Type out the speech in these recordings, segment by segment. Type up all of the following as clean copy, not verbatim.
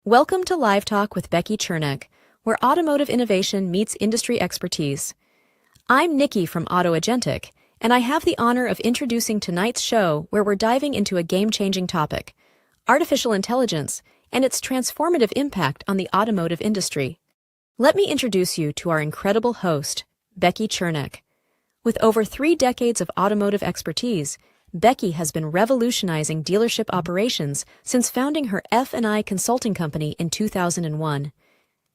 Welcome to Live Talk with Becky Chernek, where automotive innovation meets industry expertise. I'm Nikki from Agentic, and I have the honor of introducing tonight's show where we're diving into a game-changing topic, artificial intelligence and its transformative impact on the automotive industry. Let me introduce you to our incredible host, Becky Chernek. With over 3 decades of automotive expertise, Becky has been revolutionizing dealership operations since founding her F&I consulting company in 2001.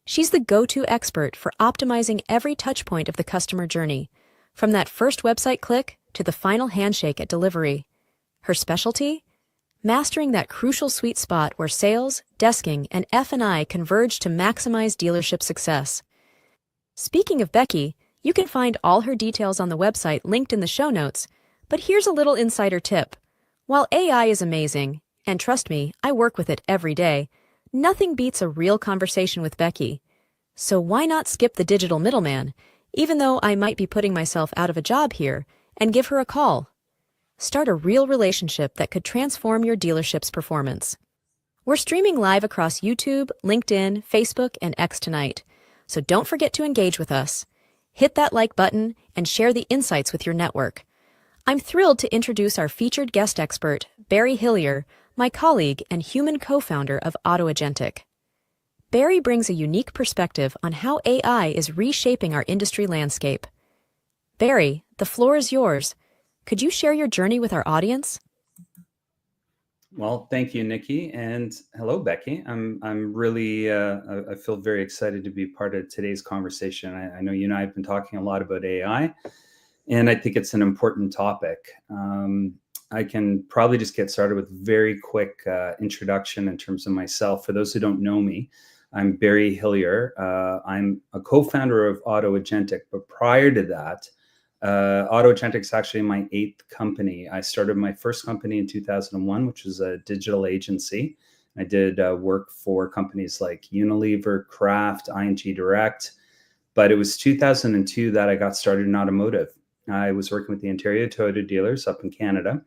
She's the go-to expert for optimizing every touchpoint of the customer journey, from that first website click to the final handshake at delivery. Her specialty? Mastering that crucial sweet spot where sales, desking, and F&I converge to maximize dealership success. Speaking of Becky, you can find all her details on the website linked in the show notes. But here's a little insider tip. While AI is amazing, and trust me, I work with it every day, nothing beats a real conversation with Becky. So why not skip the digital middleman, even though I might be putting myself out of a job here, and give her a call? Start a real relationship that could transform your dealership's performance. We're streaming live across YouTube, LinkedIn, Facebook, and X tonight, so don't forget to engage with us. Hit that like button and share the insights with your network. I'm thrilled to introduce our featured guest expert, Barry Hillier, my colleague and human co-founder of Agentic. Barry brings a unique perspective on how AI is reshaping our industry landscape. Barry, the floor is yours. Could you share your journey with our audience? Well, thank you, Nikki, and hello, Becky. I'm really I feel very excited to be part of today's conversation. I know you and I have been talking a lot about AI. And I think it's an important topic. I can probably just get started with a very quick introduction in terms of myself. For those who don't know me, I'm Barry Hillier. I'm a co-founder of Agentic, but prior to that, Agentic is actually my 8th company. I started my first company in 2001, which was a digital agency. I did work for companies like Unilever, Kraft, ING Direct, but it was 2002 that I got started in automotive. I was working with the Ontario Toyota dealers up in Canada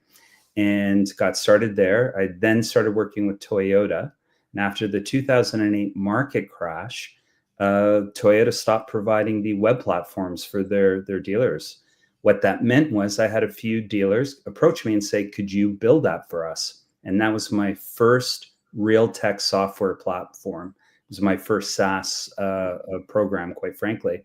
and got started there. I then started working with Toyota. And after the 2008 market crash, Toyota stopped providing the web platforms for their dealers. What that meant was I had a few dealers approach me and say, could you build that for us? And that was my first real tech software platform. It was my first SaaS program, quite frankly.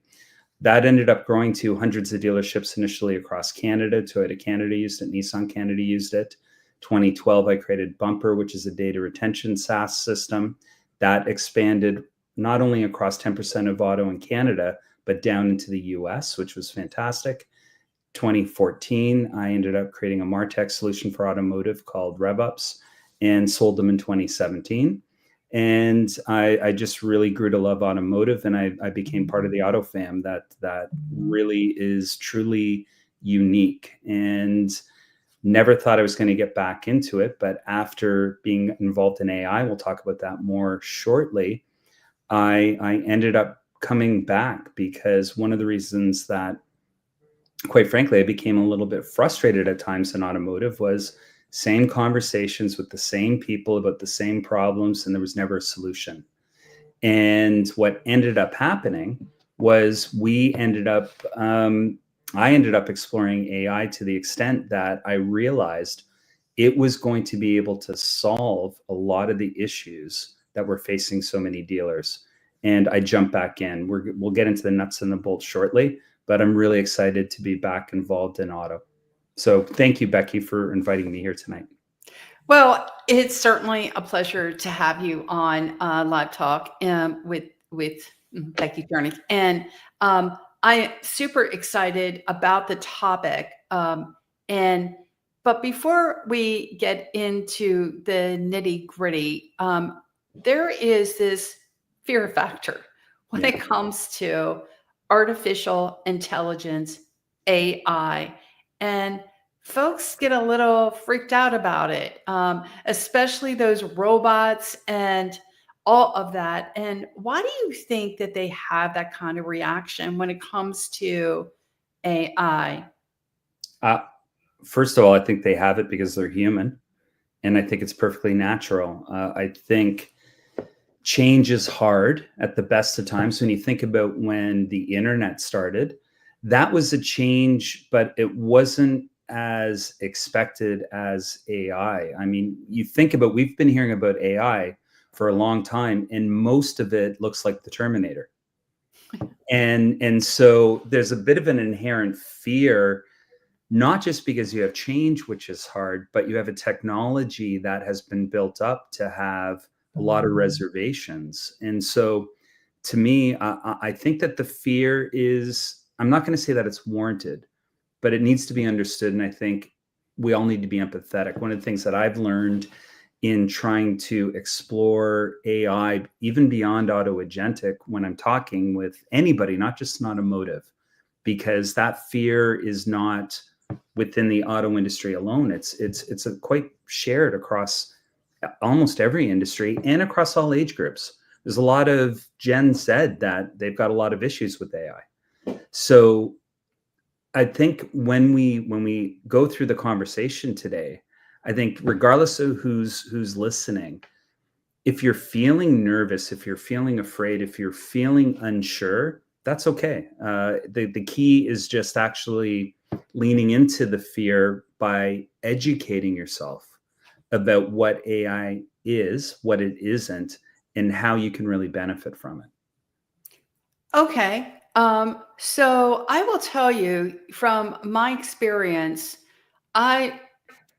That ended up growing to hundreds of dealerships initially across Canada. Toyota Canada used it. Nissan Canada used it. 2012, I created Bumper, which is a data retention SaaS system. That expanded not only across 10% of auto in Canada, but down into the US, which was fantastic. 2014, I ended up creating a MarTech solution for automotive called RevUps and sold them in 2017. And I just really grew to love automotive, and I became part of the auto fam that really is truly unique, and never thought I was going to get back into it. But after being involved in AI, we'll talk about that more shortly, I ended up coming back because one of the reasons that, quite frankly, I became a little bit frustrated at times in automotive was same conversations with the same people about the same problems, and there was never a solution. And what ended up happening was I ended up exploring AI to the extent that I realized it was going to be able to solve a lot of the issues that were facing so many dealers. And I jumped back in. We'll get into the nuts and the bolts shortly, but I'm really excited to be back involved in auto. So thank you, Becky, for inviting me here tonight. Well, it's certainly a pleasure to have you on Live Talk with Becky Chernek. And I'm super excited about the topic. But before we get into the nitty gritty, there is this fear factor when it comes to artificial intelligence, AI, and folks get a little freaked out about it, especially those robots and all of that. And why do you think that they have that kind of reaction when it comes to AI? First of all, I think they have it because they're human, and I think it's perfectly natural. I think change is hard at the best of times. When you think about when the internet started, that was a change, but it wasn't as expected as AI. I mean, you think about, we've been hearing about AI for a long time, and most of it looks like the Terminator. And so there's a bit of an inherent fear, not just because you have change, which is hard, but you have a technology that has been built up to have a lot of reservations. And so to me, I think that the fear is, I'm not going to say that it's warranted, but it needs to be understood. And I think we all need to be empathetic. One of the things that I've learned in trying to explore AI, even beyond Agentic, when I'm talking with anybody, not just in automotive, because that fear is not within the auto industry alone. It's a quite shared across almost every industry and across all age groups. There's a lot of Gen Z that they've got a lot of issues with AI. So I think when we go through the conversation today, I think regardless of who's listening, if you're feeling nervous, if you're feeling afraid, if you're feeling unsure, that's okay. The key is just actually leaning into the fear by educating yourself about what AI is, what it isn't, and how you can really benefit from it. Okay. So I will tell you from my experience, I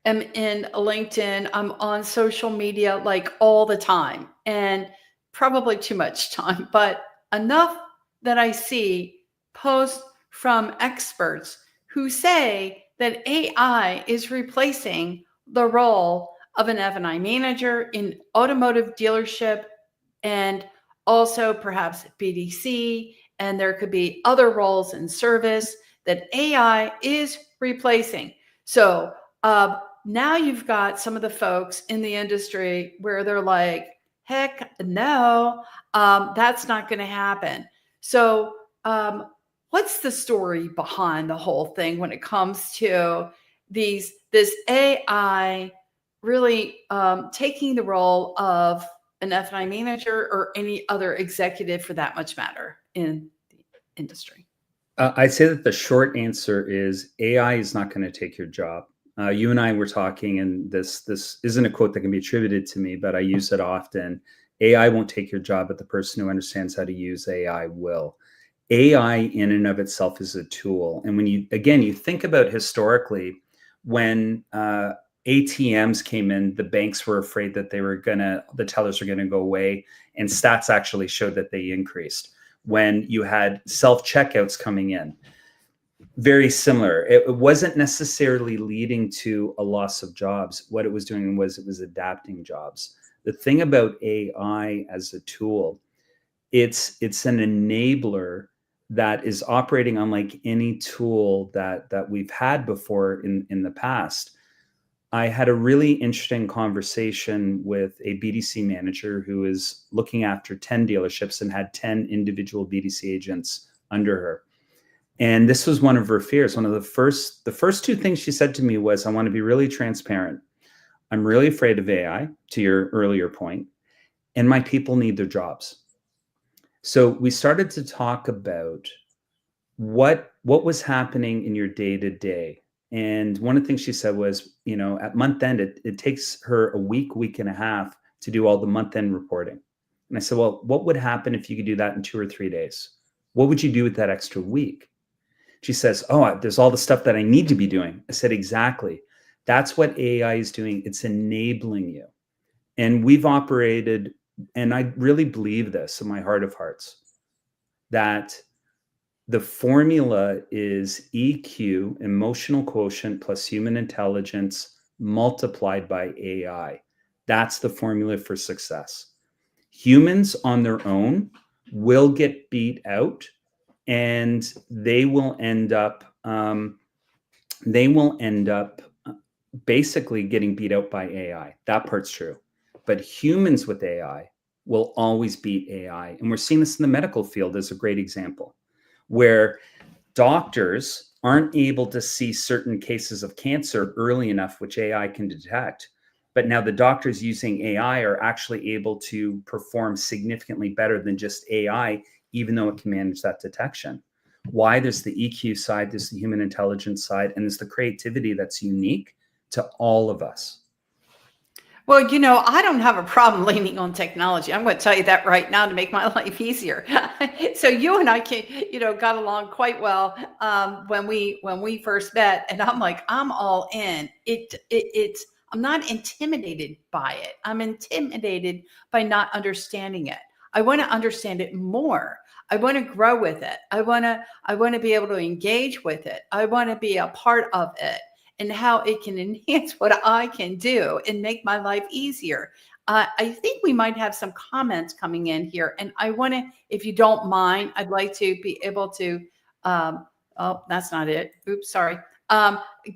am in LinkedIn. I'm on social media like all the time, and probably too much time, but enough that I see posts from experts who say that AI is replacing the role of an F&I manager in automotive dealership, and also perhaps BDC, and there could be other roles in service that AI is replacing. So now you've got some of the folks in the industry where they're like, heck no, that's not going to happen. So what's the story behind the whole thing when it comes to this AI really taking the role of an F&I manager or any other executive for that much matter in the industry? I'd say that the short answer is AI is not going to take your job. You and I were talking, and this isn't a quote that can be attributed to me, but I use it often. AI won't take your job, but the person who understands how to use AI will. AI in and of itself is a tool. And when you think about historically, when ATMs came in, the banks were afraid that the tellers were gonna go away, and stats actually showed that they increased. When you had self-checkouts coming in, very similar. It wasn't necessarily leading to a loss of jobs. What it was doing was it was adapting jobs. The thing about AI as a tool, it's an enabler that is operating unlike any tool that we've had before in the past. I had a really interesting conversation with a BDC manager who is looking after 10 dealerships and had 10 individual BDC agents under her. And this was one of her fears. One of the first two things she said to me was, I want to be really transparent. I'm really afraid of AI, to your earlier point, and my people need their jobs. So we started to talk about what was happening in your day to day. And one of the things she said was, at month end, it takes her a week and a half to do all the month end reporting. And I said, well, what would happen if you could do that in 2 or 3 days? What would you do with that extra week? She says, oh, there's all the stuff that I need to be doing. I said, exactly. That's what AI is doing. It's enabling you. And we've operated, and I really believe this in my heart of hearts, that the formula is EQ, emotional quotient, plus human intelligence multiplied by AI. That's the formula for success. Humans on their own will get beat out, and they will end up basically getting beat out by AI. That part's true. But humans with AI will always beat AI. And we're seeing this in the medical field as a great example, where doctors aren't able to see certain cases of cancer early enough, which AI can detect. But now the doctors using AI are actually able to perform significantly better than just AI, even though it can manage that detection. Why? There's the EQ side, there's the human intelligence side, and there's the creativity that's unique to all of us. Well, I don't have a problem leaning on technology. I'm going to tell you that right now to make my life easier. So you and I got along quite well when we first met, and I'm like, I'm all in. It's I'm not intimidated by it. I'm intimidated by not understanding it. I want to understand it more. I want to grow with it. I want to be able to engage with it. I want to be a part of it, and how it can enhance what I can do and make my life easier. I think we might have some comments coming in here, and I want to, if you don't mind, I'd like to be able to, oh, that's not it. Oops, sorry.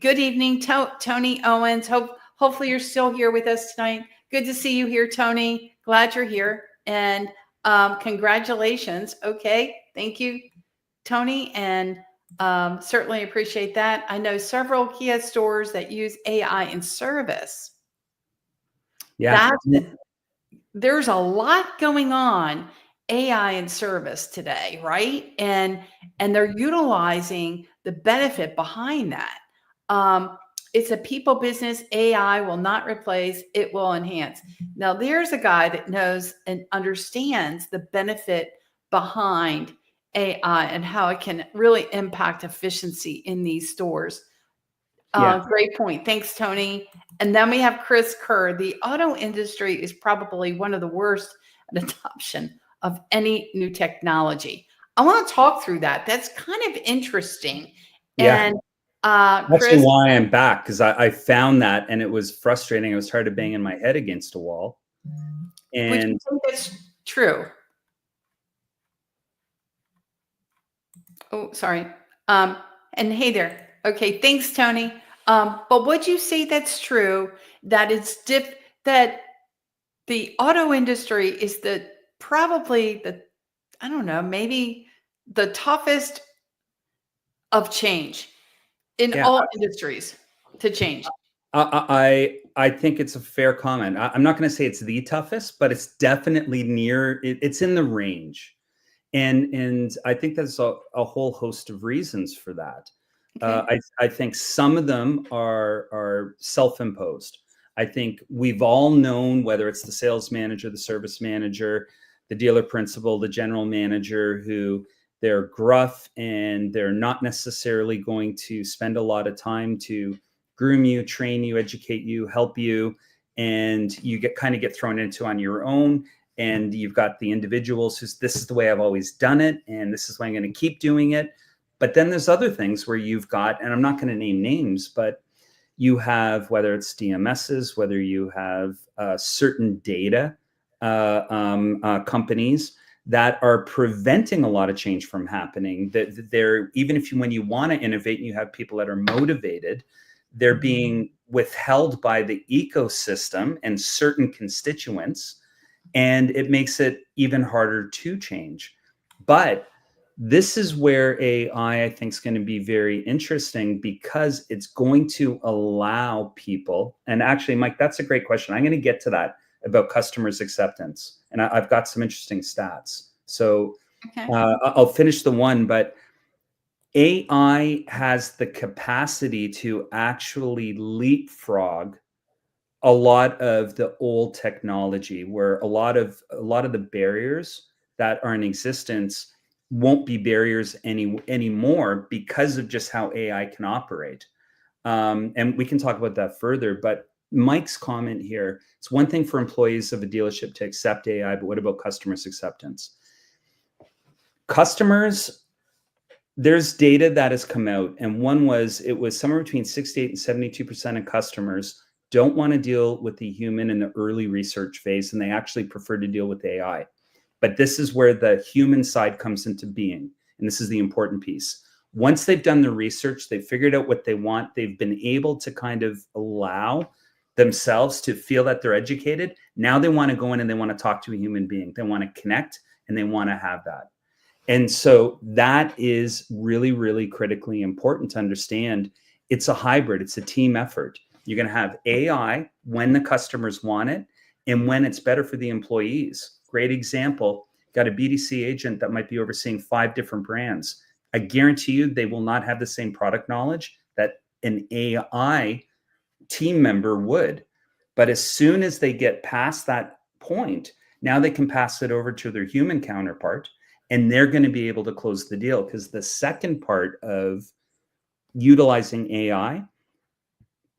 Good evening, Tony Owens. Hopefully you're still here with us tonight. Good to see you here, Tony. Glad you're here. And congratulations. Okay, thank you, Tony. And certainly appreciate that. I know several Kia stores that use AI in service. Yeah. There's a lot going on AI in service today, right? And they're utilizing the benefit behind that. It's a people business. AI will not replace, it will enhance. Now, there's a guy that knows and understands the benefit behind AI and how it can really impact efficiency in these stores. Great point. Thanks, Tony. And then we have Chris Kerr. The auto industry is probably one of the worst at adoption of any new technology. I want to talk through that. That's kind of interesting. Yeah. And That's Chris, why I'm back, because I found that, and it was frustrating. I was tired of banging my head against a wall. would you And think that's true? Oh, sorry. And hey there. Okay, thanks, Tony. But would you say that's true, that that the auto industry is probably I don't know, maybe the toughest of change in yeah, all industries to change? I think it's a fair comment. I'm not going to say it's the toughest, but it's definitely near. It's in the range, and I think there's a whole host of reasons for that. Okay. I think some of them are self-imposed. I think we've all known, whether it's the sales manager, the service manager, the dealer principal, the general manager, who they're gruff and they're not necessarily going to spend a lot of time to groom you, train you, educate you, help you, and you get thrown into on your own. And you've got the individuals who's, this is the way I've always done it, and this is why I'm going to keep doing it. But then there's other things where you've got, and I'm not going to name names, but you have, whether it's DMSs, whether you have certain data companies that are preventing a lot of change from happening. That they're, even if when you want to innovate and you have people that are motivated, they're being withheld by the ecosystem and certain constituents, and it makes it even harder to change. But this is where AI, I think, is going to be very interesting, because it's going to allow people, and actually, Mike, that's a great question. I'm going to get to that about customers' acceptance, and I've got some interesting stats. So Okay. I'll finish the one, but AI has the capacity to actually leapfrog a lot of the old technology, where a lot of the barriers that are in existence won't be barriers anymore, because of just how AI can operate. And we can talk about that further. But Mike's comment here: it's one thing for employees of a dealership to accept AI, but what about customers' acceptance? Customers, there's data that has come out, and it was somewhere between 68 and 72% of customers don't want to deal with the human in the early research phase, and they actually prefer to deal with AI. But this is where the human side comes into being, and this is the important piece. Once they've done the research, they've figured out what they want, they've been able to kind of allow themselves to feel that they're educated. Now they want to go in and they want to talk to a human being. They want to connect, and they want to have that. And so that is really, really critically important to understand. It's a hybrid. It's a team effort. You're going to have AI when the customers want it and when it's better for the employees. Great example, got a BDC agent that might be overseeing 5 different brands. I guarantee you they will not have the same product knowledge that an AI team member would. But as soon as they get past that point, now they can pass it over to their human counterpart, and they're going to be able to close the deal. Because the second part of utilizing AI,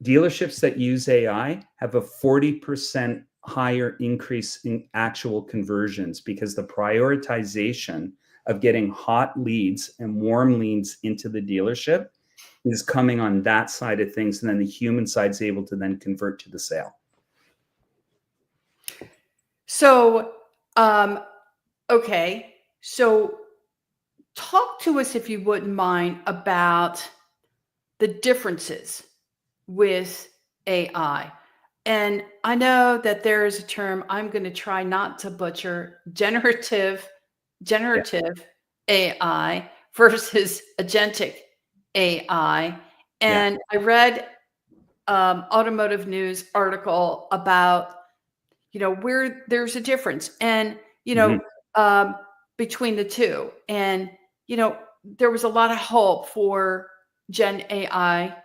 dealerships that use AI have a 40% higher increase in actual conversions, because the prioritization of getting hot leads and warm leads into the dealership is coming on that side of things. And then the human side is able to then convert to the sale. So, okay. So talk to us, if you wouldn't mind, about the differences with AI. And I know that there is a term I'm going to try not to butcher: generative AI versus agentic AI. And I read Automotive News article about, where there's a difference, and between the two. And there was a lot of hope for Gen AI,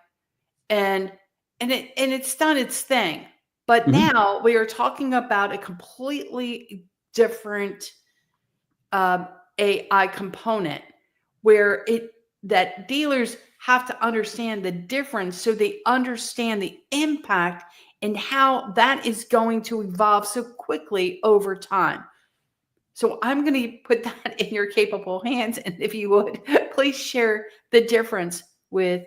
and it's done its thing. But now we are talking about a completely different AI component, where that dealers have to understand the difference, so they understand the impact and how that is going to evolve so quickly over time. So I'm going to put that in your capable hands. And if you would, please share the difference with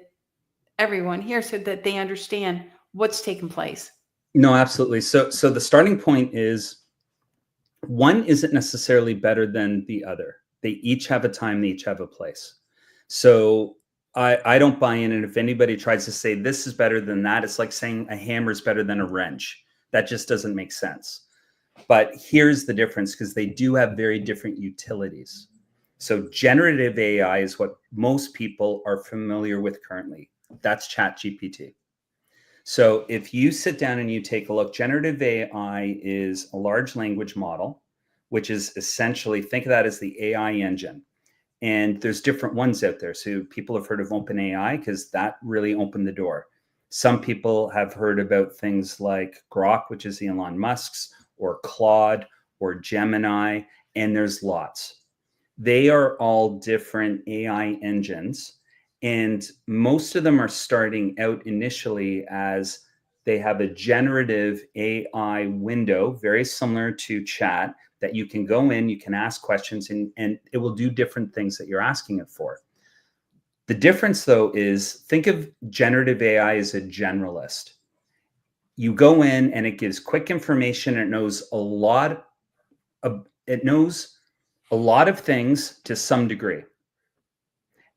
everyone here so that they understand what's taking place. No, absolutely. So the starting point is, one isn't necessarily better than the other. They each have a time, they each have a place. So I don't buy in. And if anybody tries to say this is better than that, it's like saying a hammer is better than a wrench. That just doesn't make sense. But here's the difference, because they do have very different utilities. So generative AI is what most people are familiar with currently. That's ChatGPT. So if you sit down and you take a look, generative AI is a large language model, which is essentially, think of that as the AI engine. And there's different ones out there. So people have heard of OpenAI because that really opened the door. Some people have heard about things like Grok, which is Elon Musk's, or Claude, or Gemini, and there's lots. They are all different AI engines. And most of them are starting out initially as they have a generative AI window, very similar to chat, that you can go in, you can ask questions, and it will do different things that you're asking it for. The difference, though, is think of generative AI as a generalist. You go in and it gives quick information. It knows a lot of things to some degree.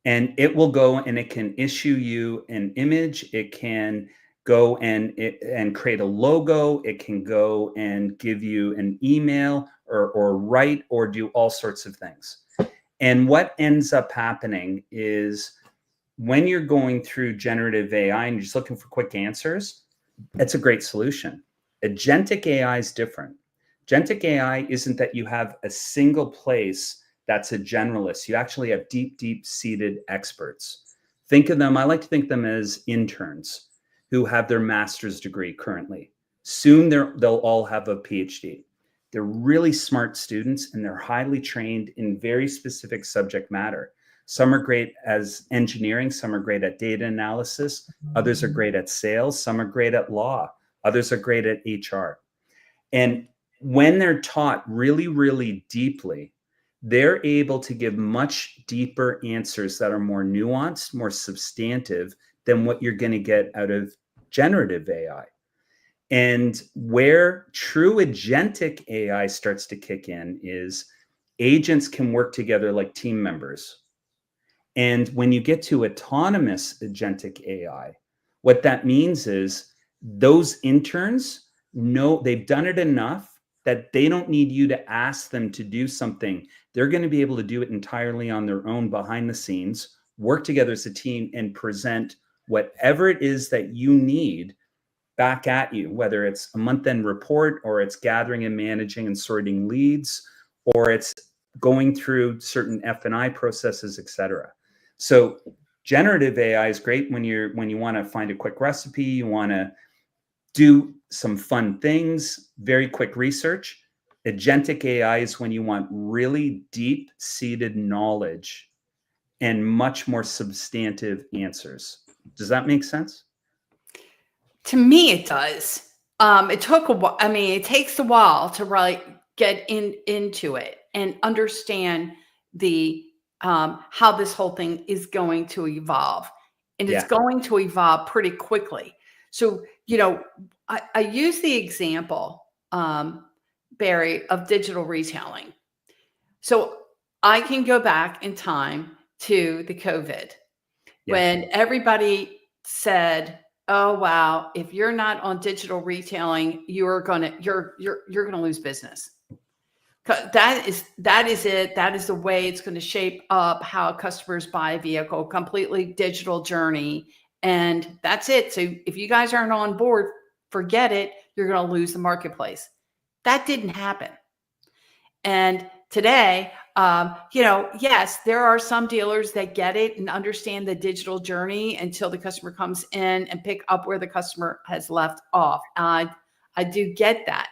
And it will go and it can issue you an image. It can go and create a logo. It can go and give you an email or write or do all sorts of things. And what ends up happening is, when you're going through generative AI and you're just looking for quick answers, it's a great solution. Agentic AI is different. Agentic AI isn't that you have a single place that's a generalist. You actually have deep seated experts. Think of them, I like to think of them as interns who have their master's degree currently. Soon they'll all have a PhD. They're really smart students and they're highly trained in very specific subject matter. Some are great as engineering, some are great at data analysis, others are great at sales, some are great at law, others are great at HR. And when they're taught really deeply, they're able to give much deeper answers that are more nuanced, more substantive than what you're going to get out of generative AI. And where true agentic AI starts to kick in is agents can work together like team members. And when you get to autonomous agentic AI, what that means is those interns know they've done it enough that they don't need you to ask them to do something. They're going to be able to do it entirely on their own behind the scenes, work together as a team, and present whatever it is that you need back at you, whether it's a month-end report, or it's gathering and managing and sorting leads, or it's going through certain F&I processes, etc. So generative AI is great when you want to find a quick recipe, you want to do some fun things, very quick research. Agentic AI is when you want really deep-seated knowledge and much more substantive answers. Does that make sense? To me, it does. It took a while. I mean, it takes a while to really get into it and understand the how this whole thing is going to evolve, and it's going to evolve pretty quickly. So, I use the example, Barry, of digital retailing. So I can go back in time to the COVID when everybody said, "Oh wow, if you're not on digital retailing, you're gonna lose business." 'Cause that is it. That is the way it's going to shape up how customers buy a vehicle, completely digital journey, and that's it. So if you guys aren't on board, forget it. You're going to lose the marketplace. That didn't happen. And today, yes, there are some dealers that get it and understand the digital journey until the customer comes in and pick up where the customer has left off. I do get that,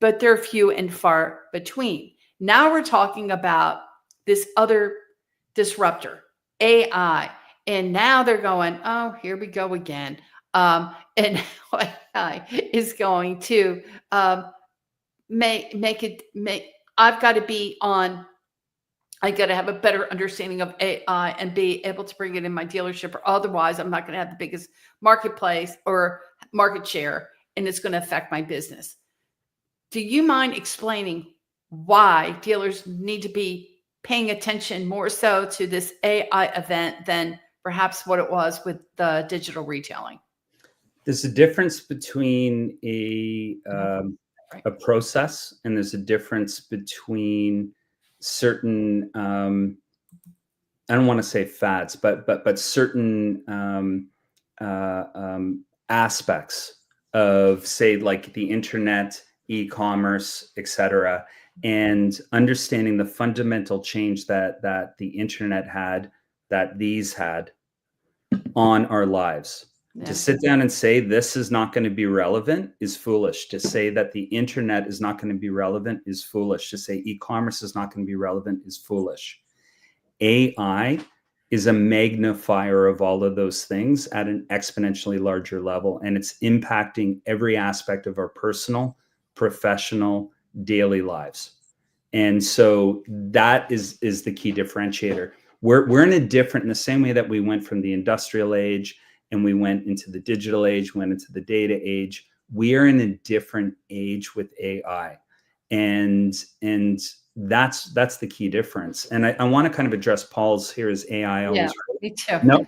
but they're few and far between. Now we're talking about this other disruptor, AI. And now they're going, oh, here we go again. And AI is going to I've got to be on, I got to have a better understanding of AI and be able to bring it in my dealership, or otherwise I'm not going to have the biggest marketplace or market share, and it's going to affect my business. Do you mind explaining why dealers need to be paying attention more so to this AI event than perhaps what it was with the digital retailing? There's a difference between a process, and there's a difference between certain I don't want to say fads, but certain aspects of, say, like the internet, e-commerce, etc., and understanding the fundamental change that the internet had, that these had on our lives. To sit down and say this is not going to be relevant is foolish. To say that the internet is not going to be relevant is foolish. To say e-commerce is not going to be relevant is foolish. AI is a magnifier of all of those things at an exponentially larger level, and it's impacting every aspect of our personal, professional, daily lives. And so that is the key differentiator. We're in in the same way that we went from the industrial age and we went into the digital age, went into the data age. We are in a different age with AI, and that's the key difference. And I want to kind of address Paul's here as AI always. Yeah, me too. No,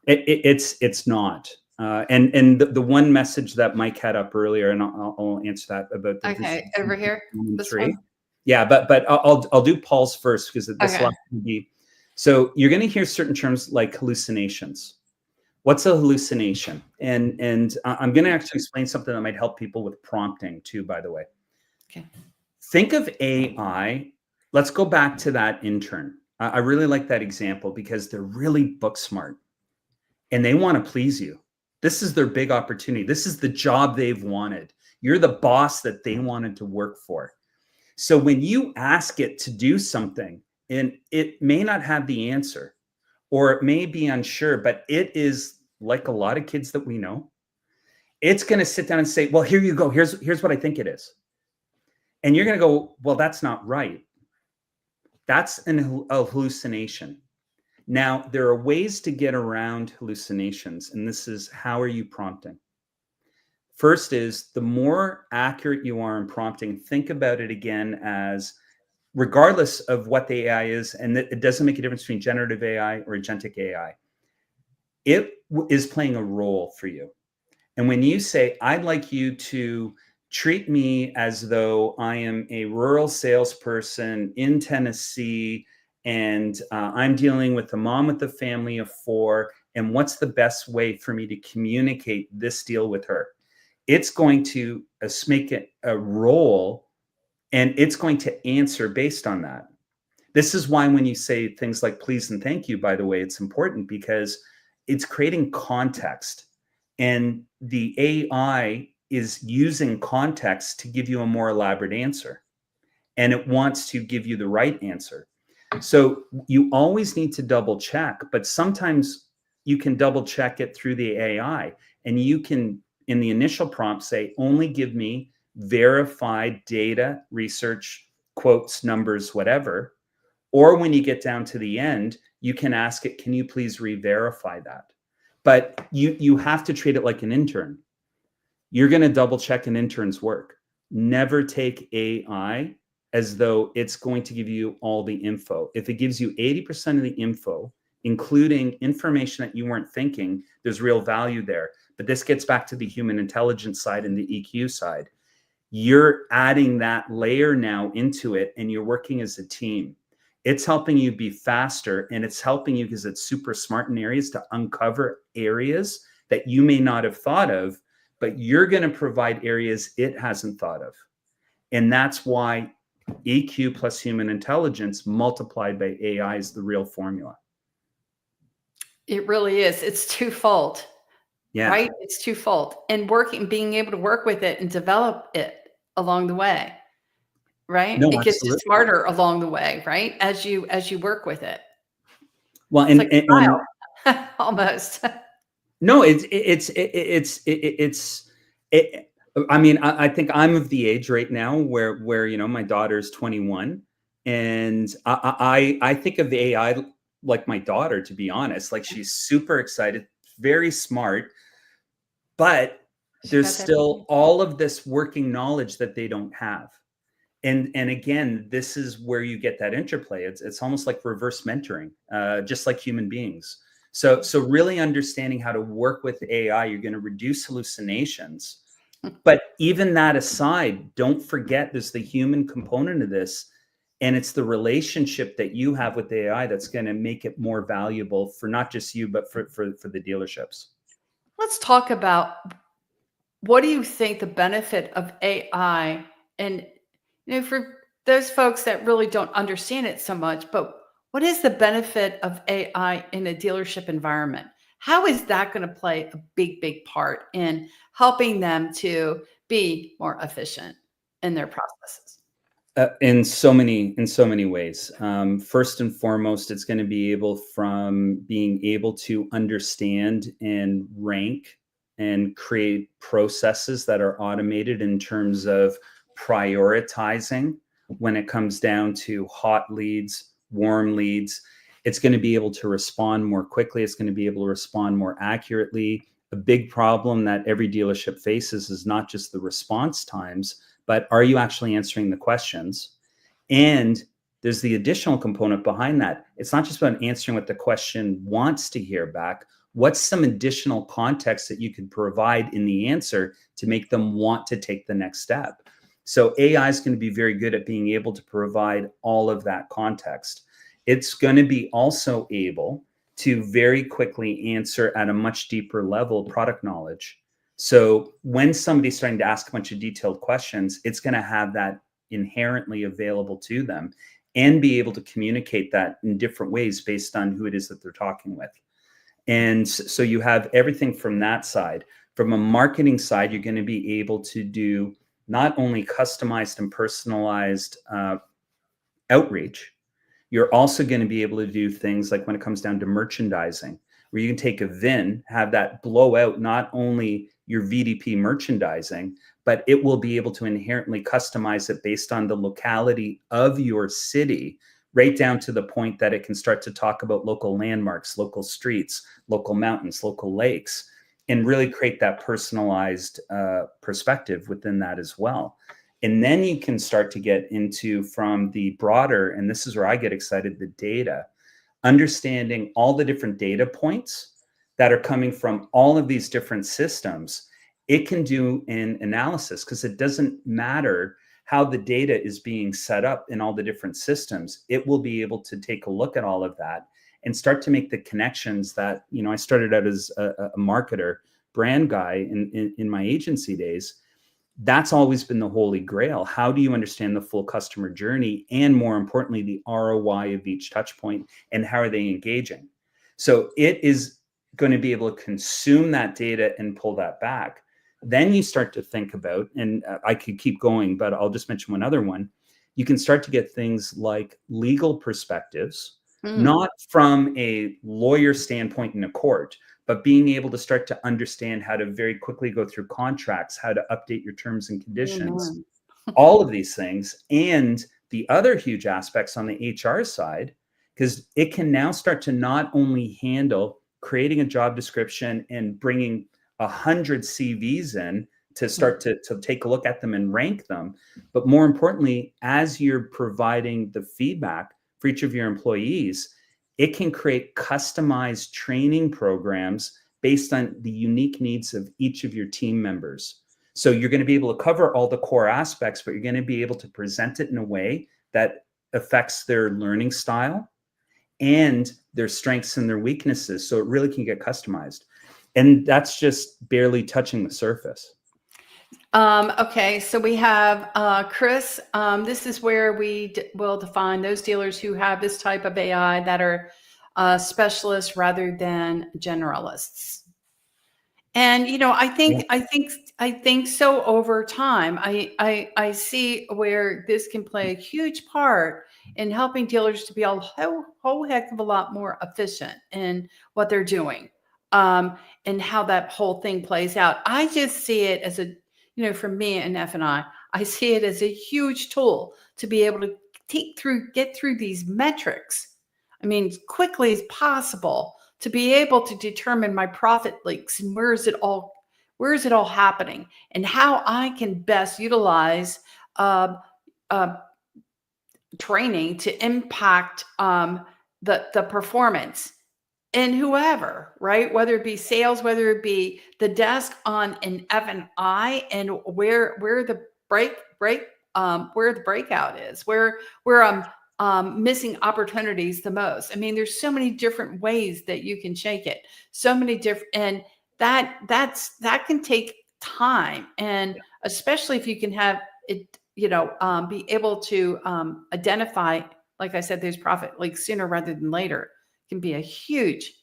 it's not. And the one message that Mike had up earlier, and I'll answer that about the over here. This one? Yeah, but I'll do Paul's first, because this will be. So you're going to hear certain terms like hallucinations. What's a hallucination? And I'm going to actually explain something that might help people with prompting too, by the way. Okay. Think of AI. Let's go back to that intern. I really like that example because they're really book smart and they want to please you. This is their big opportunity. This is the job they've wanted. You're the boss that they wanted to work for. So when you ask it to do something, and it may not have the answer, or it may be unsure, but it is like a lot of kids that we know. It's going to sit down and say, well, here you go. Here's what I think it is. And you're going to go, well, that's not right. That's a hallucination. Now, there are ways to get around hallucinations, and this is, how are you prompting? First is, the more accurate you are in prompting, think about it again as, regardless of what the AI is, and it doesn't make a difference between generative AI or agentic AI, it is playing a role for you. And when you say, I'd like you to treat me as though I am a rural salesperson in Tennessee, and I'm dealing with a mom with a family of 4, and what's the best way for me to communicate this deal with her? it's going to make it a role, and it's going to answer based on that. This is why when you say things like please and thank you, by the way, it's important because it's creating context. And the AI is using context to give you a more elaborate answer. And it wants to give you the right answer. So you always need to double check, but sometimes you can double check it through the AI, and you can, in the initial prompt, say, only give me verified data, research, quotes, numbers, whatever. Or when you get down to the end, you can ask it, can you please re-verify that? But you have to treat it like an intern. You're going to double check an intern's work. Never take AI as though it's going to give you all the info. If it gives you 80% of the info, including information that you weren't thinking, there's real value there. But this gets back to the human intelligence side and the EQ side. You're adding that layer now into it, and you're working as a team. It's helping you be faster, and it's helping you because it's super smart in areas to uncover areas that you may not have thought of, but you're going to provide areas it hasn't thought of. And that's why EQ plus human intelligence multiplied by AI is the real formula. It really is. It's twofold, Yeah. right? It's twofold. And being able to work with it and develop it along the way, right? No, it gets absolutely. smarter along the way, right? As you work with it. Well, It's like a and child, almost. no, I mean, I think I'm of the age right now where you know my daughter's 21, and I think of the AI like my daughter, to be honest. Like, she's super excited, very smart, but there's still all of this working knowledge that they don't have. And again, this is where you get that interplay. It's almost like reverse mentoring, just like human beings. So really understanding how to work with AI, you're going to reduce hallucinations. But even that aside, don't forget there's the human component of this, and it's the relationship that you have with AI that's going to make it more valuable for not just you, but for the dealerships. Let's talk about, what do you think the benefit of AI, and for those folks that really don't understand it so much, but what is the benefit of AI in a dealership environment? How is that going to play a big part in helping them to be more efficient in their processes? In so many ways. First and foremost, it's going to be being able to understand and rank and create processes that are automated in terms of prioritizing when it comes down to hot leads, warm leads. It's going to be able to respond more quickly. It's going to be able to respond more accurately. A big problem that every dealership faces is not just the response times, but are you actually answering the questions? And there's the additional component behind that. It's not just about answering what the question wants to hear back. What's some additional context that you could provide in the answer to make them want to take the next step? So AI is going to be very good at being able to provide all of that context. It's going to be also able to very quickly answer at a much deeper level product knowledge. So when somebody's starting to ask a bunch of detailed questions, it's going to have that inherently available to them and be able to communicate that in different ways based on who it is that they're talking with. And so you have everything from that side. From a marketing side, you're going to be able to do not only customized and personalized outreach, you're also going to be able to do things like when it comes down to merchandising, where you can take a VIN, have that blow out not only your VDP merchandising, but it will be able to inherently customize it based on the locality of your city, right down to the point that it can start to talk about local landmarks, local streets, local mountains, local lakes, and really create that personalized perspective within that as well. And then you can start to get into, from the broader, and this is where I get excited, the data, understanding all the different data points that are coming from all of these different systems. It can do an analysis, because it doesn't matter how the data is being set up in all the different systems. It will be able to take a look at all of that and start to make the connections that, I started out as a marketer brand guy in my agency days, that's always been the holy grail. How do you understand the full customer journey, and more importantly, the ROI of each touch point, and how are they engaging? So it is going to be able to consume that data and pull that back. Then you start to think about, and I could keep going, but I'll just mention one other one. You can start to get things like legal perspectives, not from a lawyer standpoint in a court, but being able to start to understand how to very quickly go through contracts, how to update your terms and conditions, all of these things. And the other huge aspects on the HR side, because it can now start to not only handle creating a job description and bringing 100 CVs in to start to take a look at them and rank them, but more importantly, as you're providing the feedback for each of your employees, it can create customized training programs based on the unique needs of each of your team members. So you're going to be able to cover all the core aspects, but you're going to be able to present it in a way that affects their learning style and their strengths and their weaknesses. So it really can get customized. And that's just barely touching the surface. Okay, so we have Chris. This is where we will define those dealers who have this type of AI that are specialists rather than generalists. And I think so. Over time, I see where this can play a huge part in helping dealers to be a whole heck of a lot more efficient in what they're doing, and how that whole thing plays out. I just see it as for me and F&I see it as a huge tool to be able to get through these metrics. I mean, quickly as possible, to be able to determine my profit leaks and where is it all happening, and how I can best utilize training to impact the performance and whoever, right? Whether it be sales, whether it be the desk on an F&I, and where the where the breakout is, where I'm missing opportunities the most. I mean, there's so many different ways that you can shake it. So many different, and that can take time, and especially if you can have it, be able to identify, like I said, those profit leaks sooner rather than later, can be a huge,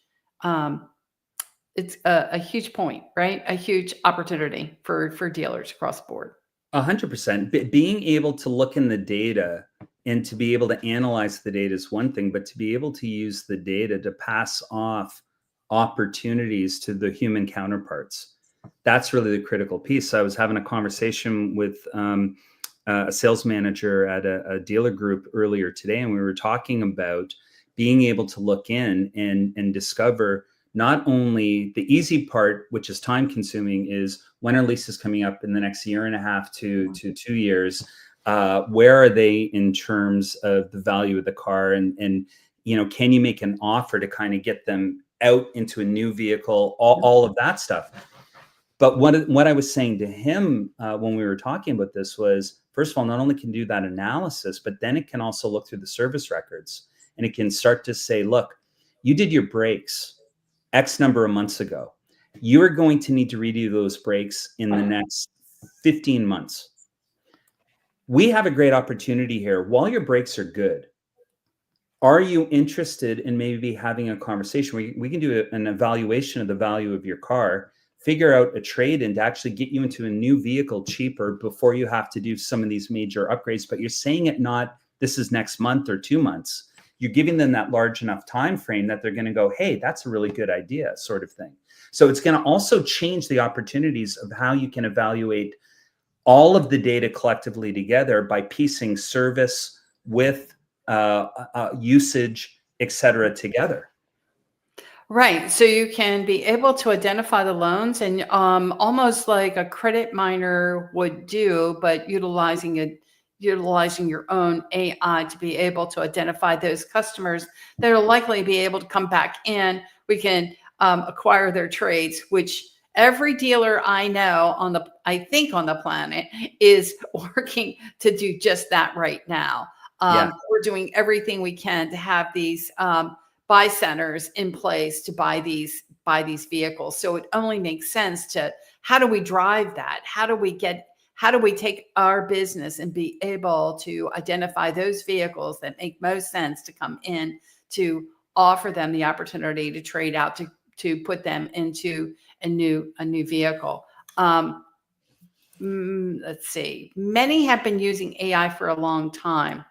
it's a huge point, right? A huge opportunity for dealers across the board. 100%. Being able to look in the data and to be able to analyze the data is one thing, but to be able to use the data to pass off opportunities to the human counterparts, that's really the critical piece. I was having a conversation with a sales manager at a dealer group earlier today, and we were talking about being able to look in and discover not only the easy part, which is time consuming, is when are leases coming up in the next year and a half to 2 years? Where are they in terms of the value of the car? And can you make an offer to kind of get them out into a new vehicle, all of that stuff. But what I was saying to him when we were talking about this was, first of all, not only can do that analysis, but then it can also look through the service records, and it can start to say, look, you did your brakes X number of months ago. You are going to need to redo those brakes in the next 15 months. We have a great opportunity here. While your brakes are good, are you interested in maybe having a conversation? We can do an evaluation of the value of your car, figure out a trade-in to actually get you into a new vehicle cheaper before you have to do some of these major upgrades. But you're saying it not, this is next month or 2 months. You're giving them that large enough time frame that they're going to go, hey, that's a really good idea, sort of thing. So it's going to also change the opportunities of how you can evaluate all of the data collectively together by piecing service with usage, et cetera, together. Right. So you can be able to identify the loans, and almost like a credit miner would do, but utilizing your own AI to be able to identify those customers that are likely to be able to come back in. We can acquire their trades, which every dealer I know on the planet is working to do just that right now. We're doing everything we can to have these buy centers in place to buy these buy these vehicles. So it only makes sense to, how do we drive that? How do we take our business and be able to identify those vehicles that make most sense to come in, to offer them the opportunity to trade out, to put them into a new vehicle. Let's see. Many have been using AI for a long time.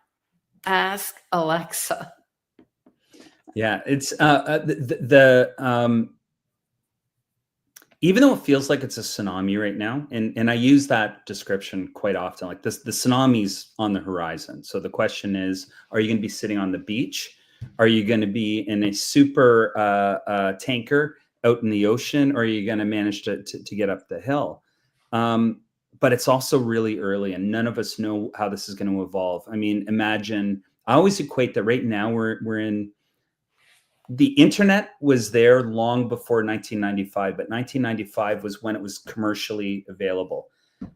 Ask Alexa. Yeah, it's even though it feels like it's a tsunami right now, and I use that description quite often, like this, the tsunami's on the horizon. So the question is, are you going to be sitting on the beach? Are you going to be in a super tanker out in the ocean? Or are you going to manage to get up the hill? But it's also really early, and none of us know how this is going to evolve. I mean, imagine, I always equate that right now we're in, the internet was there long before 1995, but 1995 was when it was commercially available.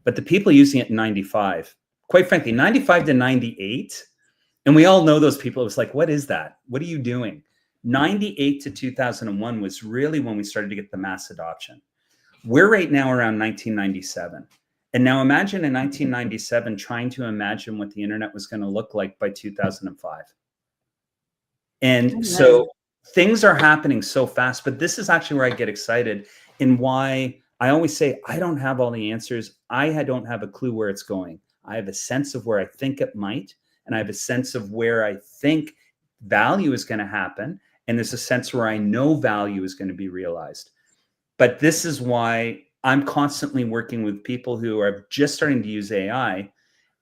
But the people using it in 95, quite frankly, 95 to 98, and we all know those people, it was like, what is that? What are you doing? 98 to 2001 was really when we started to get the mass adoption. We're right now around 1997. And now imagine in 1997 trying to imagine what the internet was going to look like by 2005. And so things are happening so fast, but this is actually where I get excited, and why I always say I don't have all the answers. I don't have a clue where it's going. I have a sense of where I think it might, and I have a sense of where I think value is going to happen. And there's a sense where I know value is going to be realized. But this is why I'm constantly working with people who are just starting to use AI.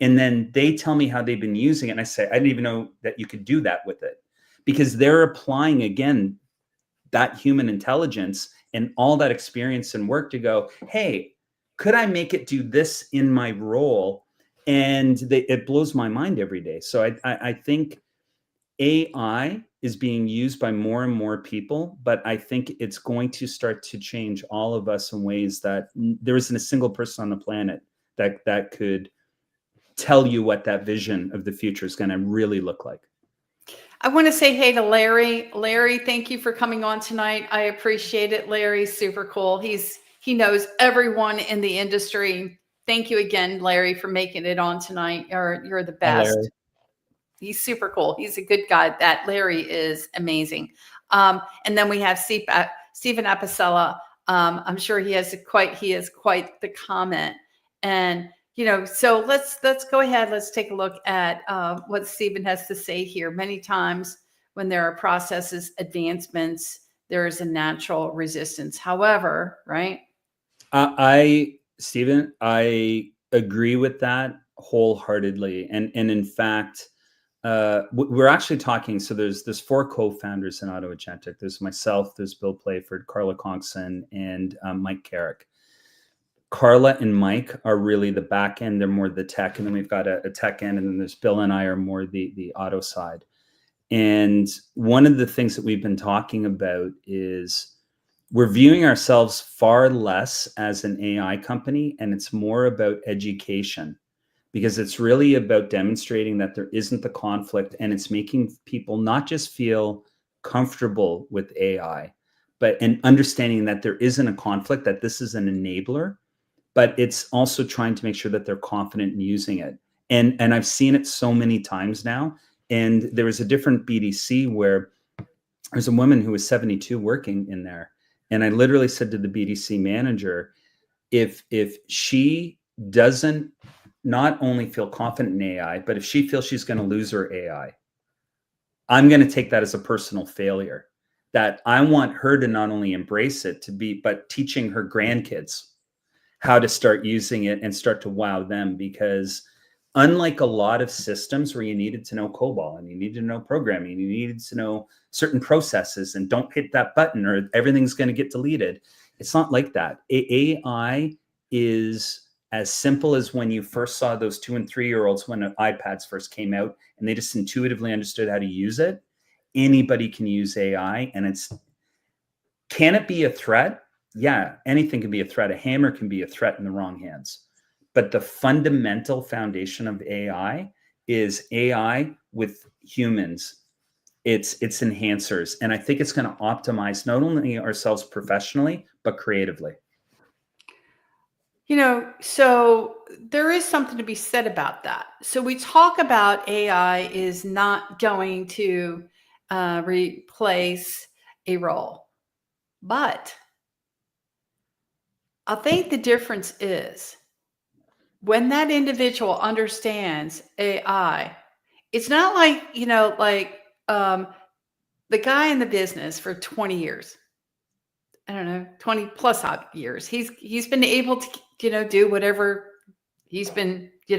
And then they tell me how they've been using it. And I say, I didn't even know that you could do that with it, because they're applying, again, that human intelligence and all that experience and work to go, hey, could I make it do this in my role? And it blows my mind every day. So I think AI is being used by more and more people, but I think it's going to start to change all of us in ways that there isn't a single person on the planet that could tell you what that vision of the future is going to really look like. I want to say hey to Larry. Larry, thank you for coming on tonight. I appreciate it. Larry's super cool. He knows everyone in the industry. Thank you again, Larry, for making it on tonight. You're the best. Larry. He's super cool. He's a good guy. That Larry is amazing. And then we have Stephen Apicella. I'm sure he has quite the comment. And so let's go ahead. Let's take a look at what Stephen has to say here. Many times when there are processes, advancements, there is a natural resistance. However, right? Stephen, I agree with that wholeheartedly. And in fact, we're actually talking, so there's 4 co-founders in Agentic. There's myself, there's Bill Playford, Carla Conkson, and Mike Carrick. Carla and Mike are really the back end. They're more the tech. And then we've got a tech end. And then there's Bill and I are more the auto side. And one of the things that we've been talking about is we're viewing ourselves far less as an AI company, and it's more about education, because it's really about demonstrating that there isn't the conflict, and it's making people not just feel comfortable with AI, but in understanding that there isn't a conflict, that this is an enabler, but it's also trying to make sure that they're confident in using it. And I've seen it so many times now. And there was a different BDC where there's a woman who was 72 working in there. And I literally said to the BDC manager, if she doesn't not only feel confident in AI, but if she feels she's going to lose her AI, I'm going to take that as a personal failure. That I want her to not only embrace it, but teaching her grandkids how to start using it and start to wow them. Because unlike a lot of systems where you needed to know COBOL and you needed to know programming, you needed to know certain processes and don't hit that button or everything's going to get deleted. It's not like that. AI is as simple as when you first saw those 2 and 3-year-olds when iPads first came out and they just intuitively understood how to use it. Anybody can use AI, and can it be a threat? Yeah, anything can be a threat. A hammer can be a threat in the wrong hands. But the fundamental foundation of AI is AI with humans it's enhancers. And I think it's going to optimize not only ourselves professionally, but creatively. So there is something to be said about that. So we talk about AI is not going to replace a role, but I think the difference is when that individual understands AI, it's not like, the guy in the business for 20 years. I don't know, 20 plus odd years. He's been able to, do whatever he's been, he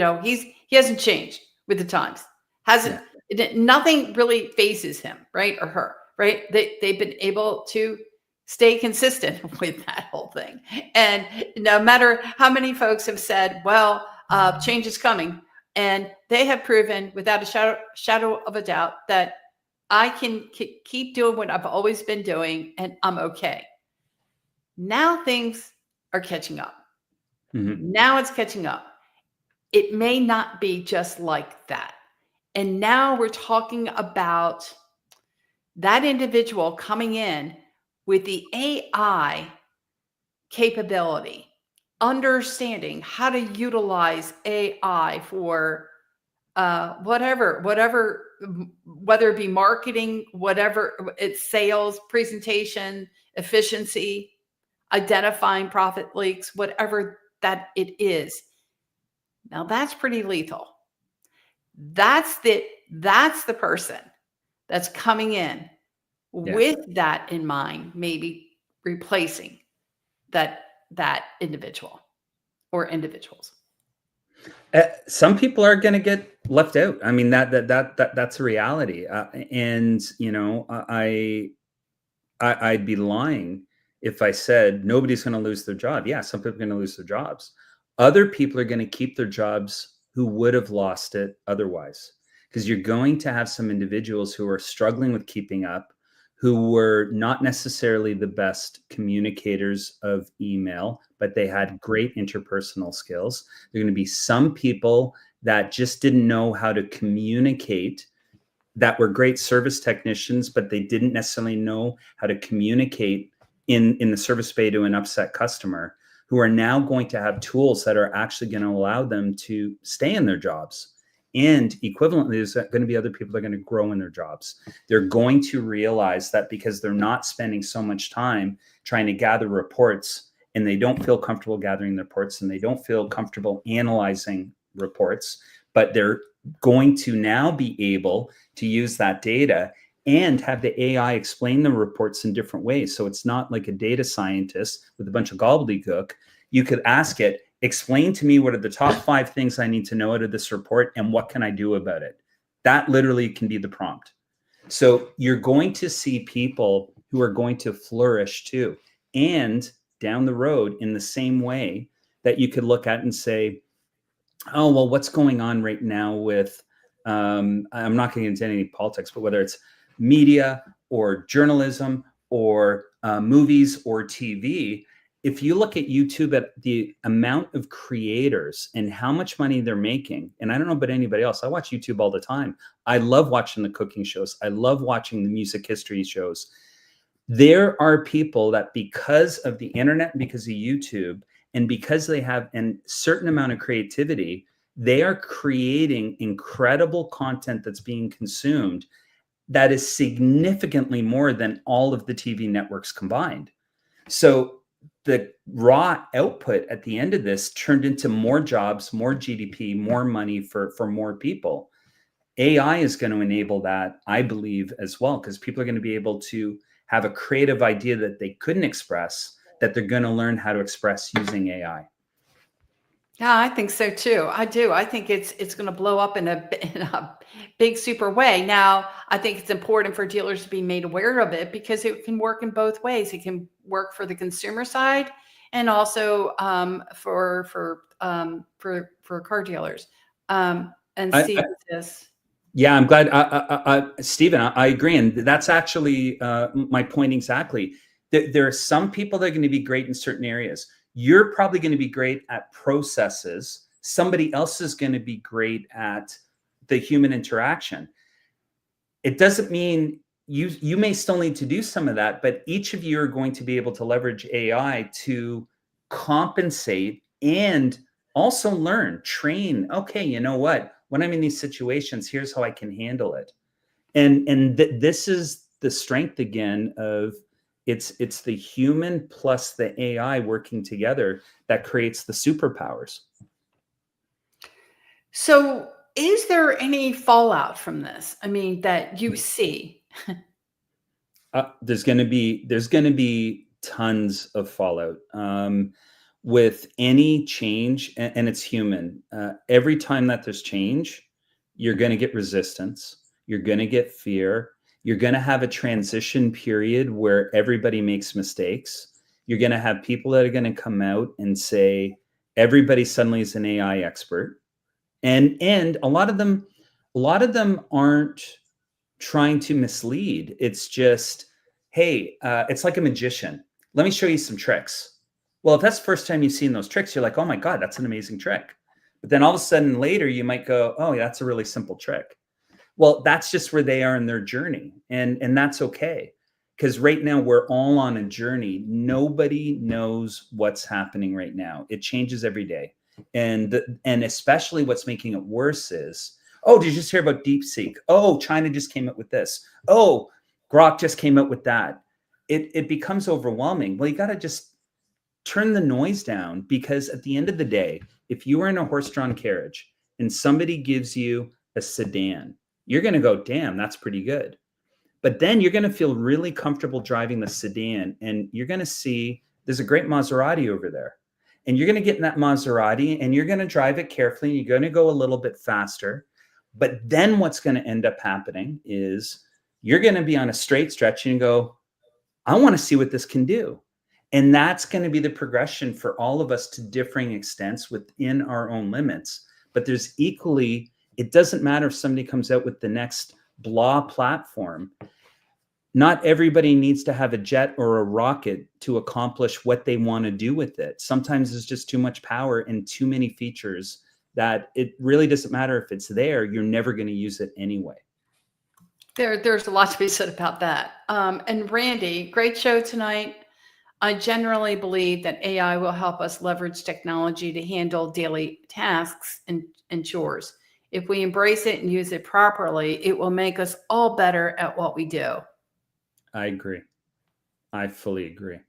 hasn't changed with the times. Nothing really phases him, right? Or her, right? They've been able to stay consistent with that whole thing. And no matter how many folks have said, well, change is coming, and they have proven without a shadow of a doubt that I can keep doing what I've always been doing and I'm okay. Now things are catching up. Mm-hmm. Now it's catching up. It may not be just like that. And now we're talking about that individual coming in with the AI capability, understanding how to utilize AI for whatever, whether it be marketing, whatever it's sales, presentation, efficiency, identifying profit leaks, whatever that it is. Now that's pretty lethal. That's the person that's coming in with that in mind, maybe replacing that individual or individuals. Some people are going to get left out. I mean, that's a reality. And I'd be lying if I said nobody's going to lose their job. Yeah, some people are going to lose their jobs. Other people are going to keep their jobs who would have lost it otherwise, because you're going to have some individuals who are struggling with keeping up, who were not necessarily the best communicators of email, but they had great interpersonal skills. There are going to be some people that just didn't know how to communicate, that were great service technicians, but they didn't necessarily know how to communicate in the service bay to an upset customer, who are now going to have tools that are actually going to allow them to stay in their jobs. And equivalently, there's going to be other people that are going to grow in their jobs. They're going to realize that because they're not spending so much time trying to gather reports, and they don't feel comfortable gathering the reports, and they don't feel comfortable analyzing reports, but they're going to now be able to use that data and have the AI explain the reports in different ways. So it's not like a data scientist with a bunch of gobbledygook. You could ask it, explain to me what are the top 5 things I need to know out of this report and what can I do about it? That literally can be the prompt. So you're going to see people who are going to flourish too. And down the road, in the same way that you could look at and say, oh, well, what's going on right now with, I'm not going to get into any politics, but whether it's media or journalism or movies or TV, if you look at YouTube, at the amount of creators and how much money they're making, and I don't know about anybody else, I watch YouTube all the time. I love watching the cooking shows. I love watching the music history shows. There are people that, because of the internet, because of YouTube, and because they have a certain amount of creativity, they are creating incredible content that's being consumed that is significantly more than all of the TV networks combined. So the raw output at the end of this turned into more jobs, more GDP, more money for more people. AI is going to enable that, I believe, as well, because people are going to be able to have a creative idea that they couldn't express, that they're going to learn how to express using AI. Yeah, I think so too. I do. I think it's going to blow up in a big super way. Now, I think it's important for dealers to be made aware of it because it can work in both ways. It can work for the consumer side and also for car dealers. And see this. Yeah, I'm glad, Stephen. I agree, and that's actually my point exactly. There are some people that are going to be great in certain areas. You're probably going to be great at processes. Somebody else is going to be great at the human interaction. it doesn't mean you may still need to do some of that, but each of you are going to be able to leverage AI to compensate and also learn, train. Okay, you know what? When I'm in these situations, here's how I can handle it. And this is the strength again of it's the human plus the AI working together that creates the superpowers. So, is there any fallout from this? I mean, that you see? There's going to be tons of fallout with any change, and it's human. Every time that there's change, you're going to get resistance. You're going to get fear. You're going to have a transition period where everybody makes mistakes. You're going to have people that are going to come out and say everybody suddenly is an AI expert, and a lot of them aren't trying to mislead. It's just, hey, it's like a magician. Let me show you some tricks. Well, if that's the first time you've seen those tricks, you're like, oh my God, that's an amazing trick. But then all of a sudden later, you might go, oh, yeah, that's a really simple trick. Well, that's just where they are in their journey. And that's okay. Because right now we're all on a journey. Nobody knows what's happening right now. It changes every day. And especially what's making it worse is, oh, did you just hear about DeepSeek? Oh, China just came up with this. Oh, Grok just came up with that. It becomes overwhelming. Well, you got to just turn the noise down, because at the end of the day, if you are in a horse-drawn carriage and somebody gives you a sedan, you're going to go, damn, that's pretty good. But then you're going to feel really comfortable driving the sedan, and you're going to see there's a great Maserati over there. And you're going to get in that Maserati and you're going to drive it carefully. You're going to go a little bit faster. But then what's going to end up happening is you're going to be on a straight stretch and go, I want to see what this can do. And that's going to be the progression for all of us to differing extents within our own limits. But there's equally, it doesn't matter if somebody comes out with the next blah platform. Not everybody needs to have a jet or a rocket to accomplish what they want to do with it. Sometimes there's just too much power and too many features that it really doesn't matter if it's there, you're never going to use it anyway. There's a lot to be said about that. And Randy, great show tonight. I generally believe that AI will help us leverage technology to handle daily tasks and chores. If we embrace it and use it properly, it will make us all better at what we do. I agree. I fully agree.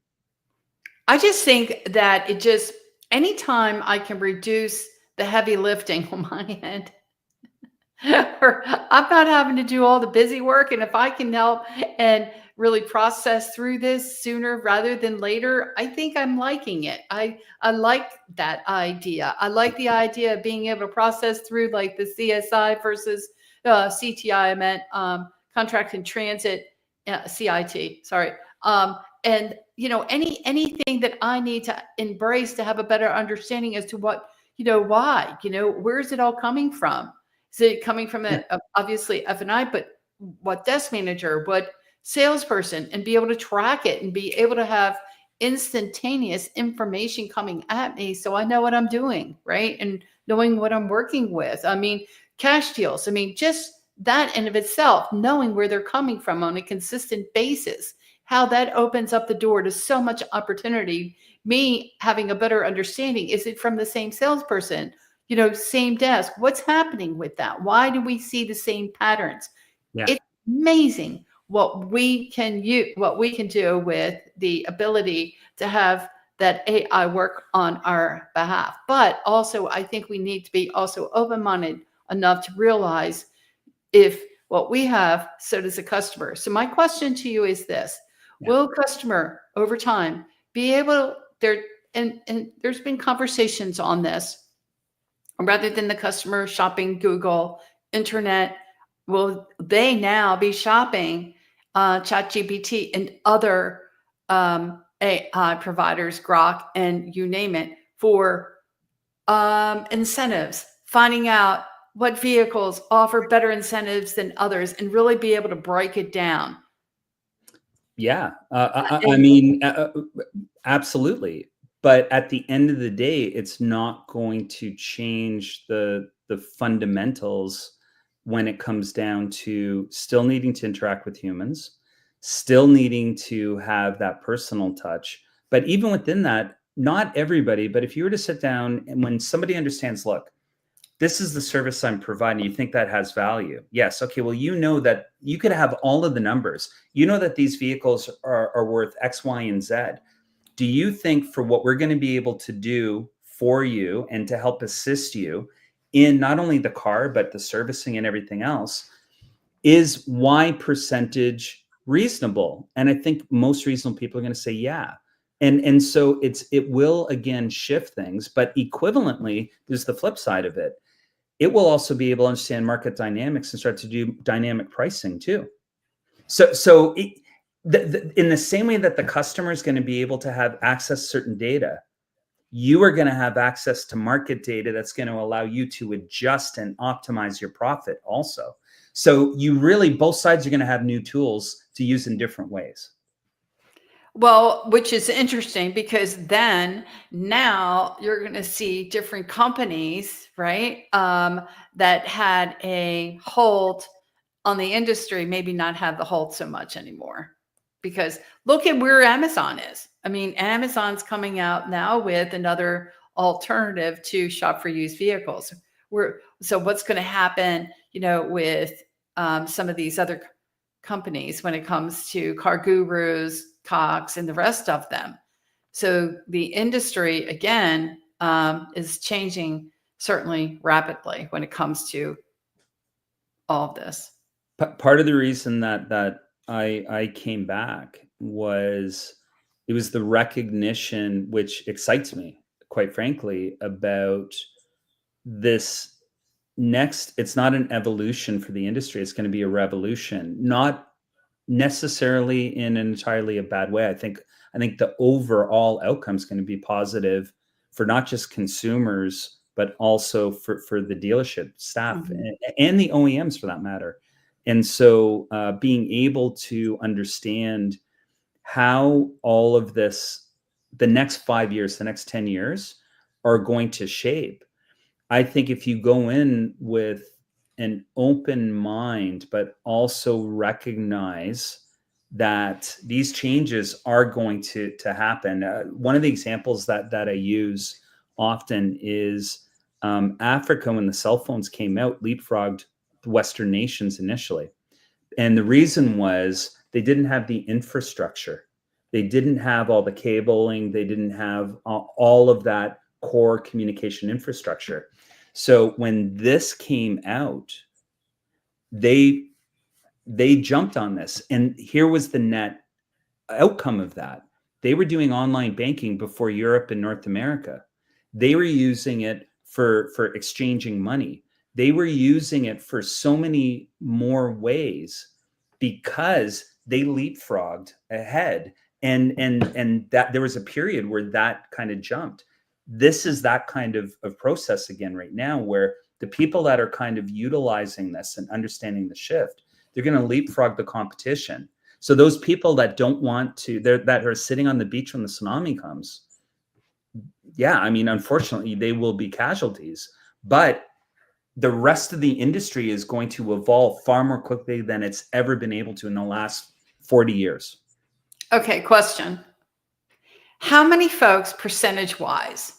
I just think that anytime I can reduce the heavy lifting on my end, or I'm not having to do all the busy work. And if I can help and really process through this sooner rather than later, I think I'm liking it. I like that idea. I like the idea of being able to process through like the CSI versus CTI. I meant contract in transit, CIT. Sorry. And anything that I need to embrace to have a better understanding as to what, why, where's it all coming from? Is it coming from obviously F&I, but what desk manager, what salesperson, and be able to track it and be able to have instantaneous information coming at me so I know what I'm doing, right? And knowing what I'm working with. I mean, cash deals. I mean, just that in of itself, knowing where they're coming from on a consistent basis, how that opens up the door to so much opportunity. Me having a better understanding, is it from the same salesperson? Same desk. What's happening with that? Why do we see the same patterns? Yeah. It's amazing what we can do with the ability to have that AI work on our behalf. But also, I think we need to be also open-minded enough to realize if what we have, so does the customer. So my question to you is this: will customer over time be able and there's been conversations on this, rather than the customer shopping Google, internet, will they now be shopping ChatGPT and other AI providers, Grok, and you name it, for incentives, finding out what vehicles offer better incentives than others, and really be able to break it down? Yeah. I mean, absolutely. But at the end of the day, it's not going to change the fundamentals when it comes down to still needing to interact with humans, still needing to have that personal touch. But even within that, not everybody, but if you were to sit down and when somebody understands, look, this is the service I'm providing, you think that has value? Yes. Okay. Well, you know that you could have all of the numbers. You know that these vehicles are worth X, Y, and Z. Do you think for what we're going to be able to do for you and to help assist you in not only the car, but the servicing and everything else, is Y percentage reasonable? And I think most reasonable people are going to say, yeah. And so it will again shift things, but equivalently, there's the flip side of it. It will also be able to understand market dynamics and start to do dynamic pricing too. So in the same way that the customer is going to be able to have access to certain data, you are going to have access to market data that's going to allow you to adjust and optimize your profit also. So you really, both sides are going to have new tools to use in different ways. Well, which is interesting because then now you're going to see different companies, right, that had a hold on the industry, maybe not have the hold so much anymore. Because look at where Amazon is. I mean, Amazon's coming out now with another alternative to shop for used vehicles. So what's going to happen, with some of these other companies when it comes to Car Gurus, Cox, and the rest of them? So the industry, again, is changing certainly rapidly when it comes to all of this. Part of the reason that I came back was it was the recognition, which excites me, quite frankly, about this next. It's not an evolution for the industry. It's going to be a revolution, not necessarily in entirely a bad way. I think the overall outcome is going to be positive for not just consumers, but also for the dealership staff and the OEMs for that matter. And so being able to understand how all of this, the next 5 years, the next 10 years are going to shape. I think if you go in with an open mind, but also recognize that these changes are going to happen. One of the examples that I use often is Africa, when the cell phones came out, leapfrogged the Western nations initially. And the reason was they didn't have the infrastructure. They didn't have all the cabling. They didn't have all of that core communication infrastructure. So when this came out, they jumped on this. And here was the net outcome of that. They were doing online banking before Europe and North America. They were using it for exchanging money. They were using it for so many more ways because they leapfrogged ahead. And that there was a period where that kind of jumped. This is that kind of process again right now, where the people that are kind of utilizing this and understanding the shift, they're going to leapfrog the competition. So those people that don't want to, that are sitting on the beach when the tsunami comes, yeah, I mean, unfortunately, they will be casualties. But the rest of the industry is going to evolve far more quickly than it's ever been able to in the last 40 years. Okay, question. How many folks, percentage-wise,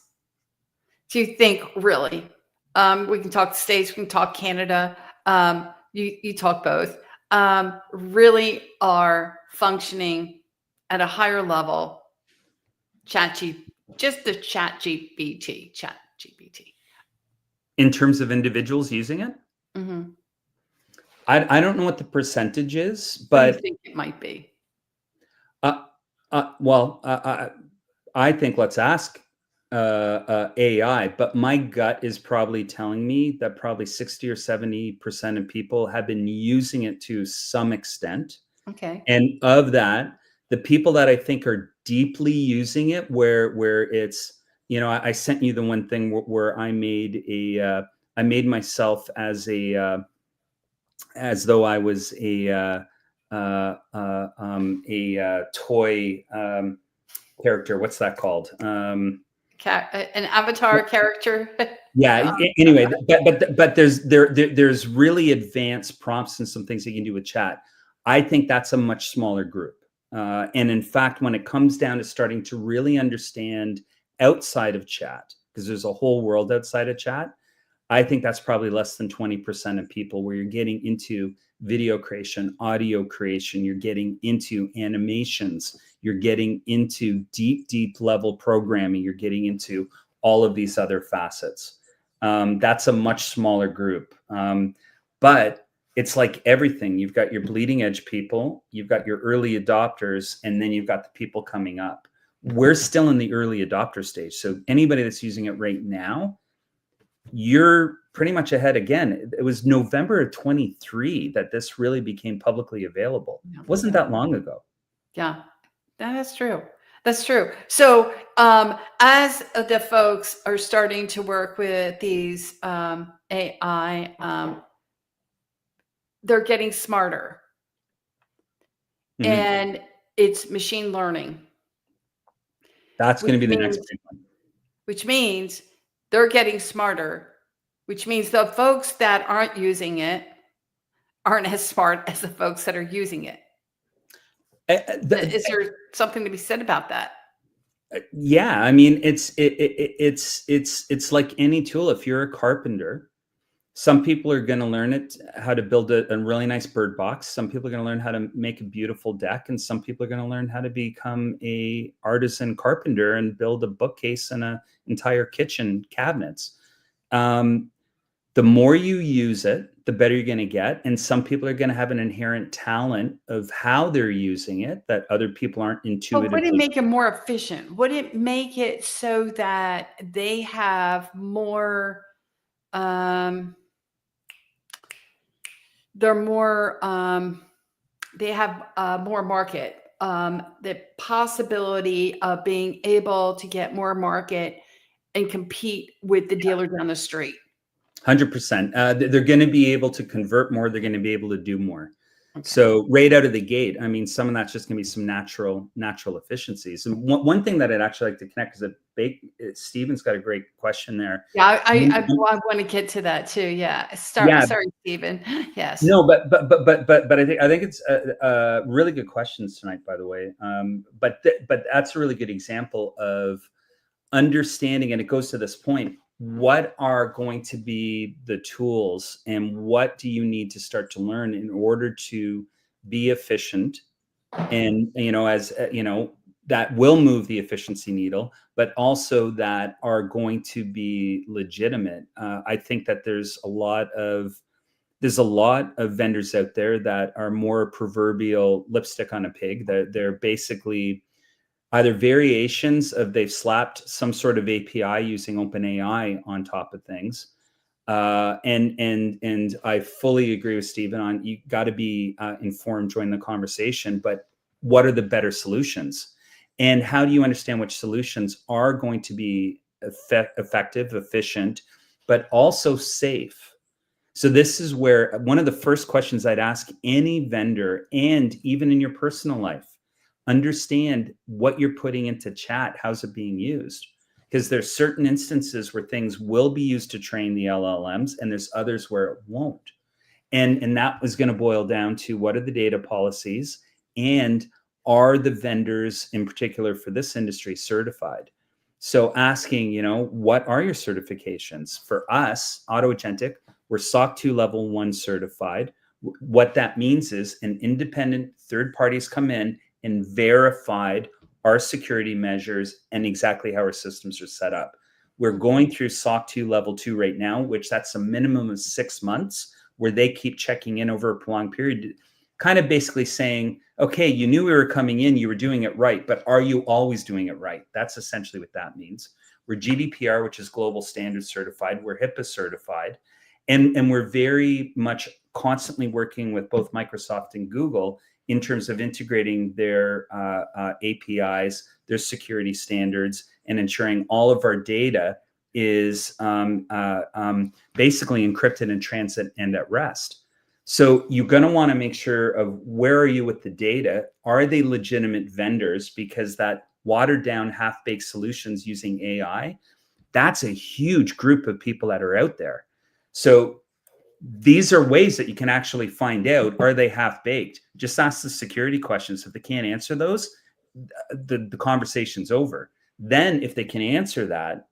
do you think really? We can talk States, we can talk Canada. You talk both. Really are functioning at a higher level. Just the chat GPT. In terms of individuals using it, I don't know what the percentage is, but what do you think it might be? I think let's ask AI, but my gut is probably telling me that probably 60 or 70% of people have been using it to some extent. Okay. And of that, the people that I think are deeply using it, where it's, I sent you the one thing where I made myself as though I was a toy character. What's that called? an avatar character. Yeah. Anyway, but there's really advanced prompts and some things that you can do with chat. I think that's a much smaller group. And in fact, when it comes down to starting to really understand outside of chat, because there's a whole world outside of chat, I think that's probably less than 20% of people, where you're getting into video creation, audio creation, you're getting into animations, you're getting into deep level programming, you're getting into all of these other facets. That's a much smaller group. But it's like everything. You've got your bleeding edge people, you've got your early adopters, and then you've got the people coming up. We're still in the early adopter stage. So anybody that's using it right now, you're pretty much ahead. Again, it was November of 23 that this really became publicly available. It wasn't that long ago. Yeah, that is true. That's true. So as the folks are starting to work with these AI, they're getting smarter. Mm-hmm. And it's machine learning. That's going to be the next big one. Which means they're getting smarter, which means the folks that aren't using it aren't as smart as the folks that are using it. Is there something to be said about that? Yeah, I mean, it's like any tool. If you're a carpenter, some people are going to learn how to build a really nice bird box. Some people are going to learn how to make a beautiful deck, and some people are going to learn how to become a artisan carpenter and build a bookcase and an entire kitchen cabinets. The more you use it, the better you're going to get. And some people are going to have an inherent talent of how they're using it that other people aren't intuitive. But would it make it more efficient? Would it make it so that they have more, they're more, they have more market, the possibility of being able to get more market and compete with the dealer down the street? 100%. They're going to be able to convert more. They're going to be able to do more. Okay. So right out of the gate, I mean, some of that's just going to be some natural efficiencies. And one thing that I'd actually like to connect is Stephen's got a great question there. Yeah, I want to get to that too. Yeah. Sorry, Stephen. Yes. No, but I think it's a really good questions tonight, by the way. But that's a really good example of understanding, and it goes to this point. What are going to be the tools, and what do you need to start to learn in order to be efficient? And, that will move the efficiency needle, but also that are going to be legitimate. I think that there's a lot of vendors out there that are more proverbial lipstick on a pig. They're basically either variations of they've slapped some sort of API using OpenAI on top of things. And I fully agree with Stephen on, you got to be informed, join the conversation, but what are the better solutions? And how do you understand which solutions are going to be effective, efficient, but also safe? So this is where one of the first questions I'd ask any vendor, and even in your personal life, understand what you're putting into chat. How's it being used? Because there's certain instances where things will be used to train the LLMs, and there's others where it won't. And that was going to boil down to, what are the data policies, and are the vendors in particular for this industry certified? So asking, what are your certifications? For us, Agentic, we're SOC 2 level 1 certified. What that means is an independent third parties come in and verified our security measures and exactly how our systems are set up. We're going through SOC 2 level 2 right now, which that's a minimum of 6 months, where they keep checking in over a prolonged period, kind of basically saying, okay, you knew we were coming in, you were doing it right, but are you always doing it right? That's essentially what that means. We're GDPR, which is global standard certified. We're HIPAA certified. And we're very much constantly working with both Microsoft and Google in terms of integrating their APIs, their security standards, and ensuring all of our data is basically encrypted in transit and at rest. So you're going to want to make sure of, where are you with the data? Are they legitimate vendors? Because that watered down, half-baked solutions using AI, that's a huge group of people that are out there. So these are ways that you can actually find out, are they half-baked? Just ask the security questions. If they can't answer those, the conversation's over. Then if they can answer that,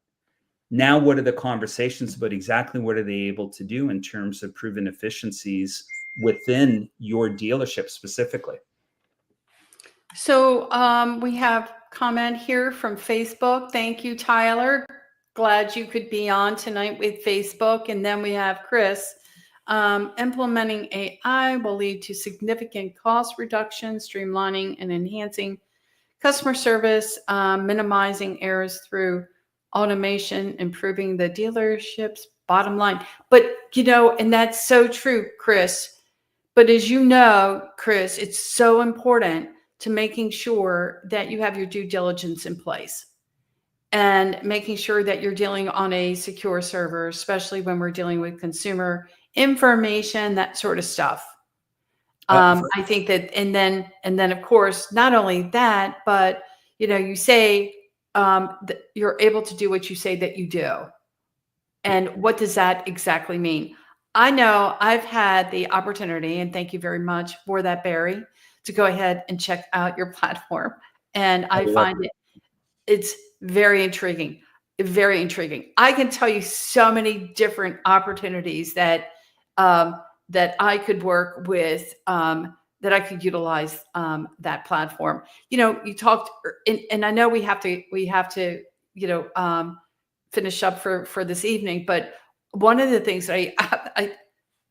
now what are the conversations about exactly what are they able to do in terms of proven efficiencies within your dealership specifically? So we have comment here from Facebook. Thank you, Tyler. Glad you could be on tonight with Facebook. And then we have Chris. Implementing AI will lead to significant cost reduction, streamlining and enhancing customer service, minimizing errors through automation, improving the dealership's bottom line. But, and that's so true, Chris. But as you know, Chris, it's so important to making sure that you have your due diligence in place and making sure that you're dealing on a secure server, especially when we're dealing with consumer information, that sort of stuff. I think that, and then of course, not only that, but you say that you're able to do what you say that you do. And what does that exactly mean? I know I've had the opportunity, and thank you very much for that, Barry, to go ahead and check out your platform. And I find it's very intriguing, very intriguing. I can tell you so many different opportunities that that I could work with, that I could utilize that platform. You talked, and I know we have to, finish up for this evening. But one of the things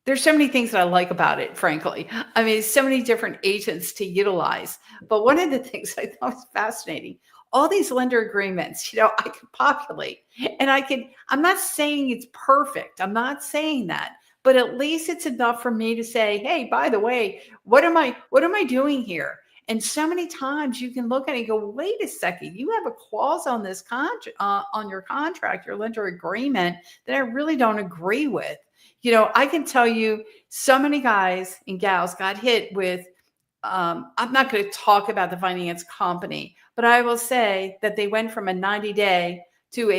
there's so many things that I like about it, frankly. I mean, so many different agents to utilize. But one of the things I thought was fascinating, all these lender agreements, I could populate and I'm not saying it's perfect. I'm not saying that, but at least it's enough for me to say, hey, by the way, what am I doing here? And so many times you can look at it and go, wait a second, you have a clause on this on your contract, your lender agreement, that I really don't agree with. I can tell you so many guys and gals got hit with, I'm not going to talk about the finance company, but I will say that they went from a 90-day to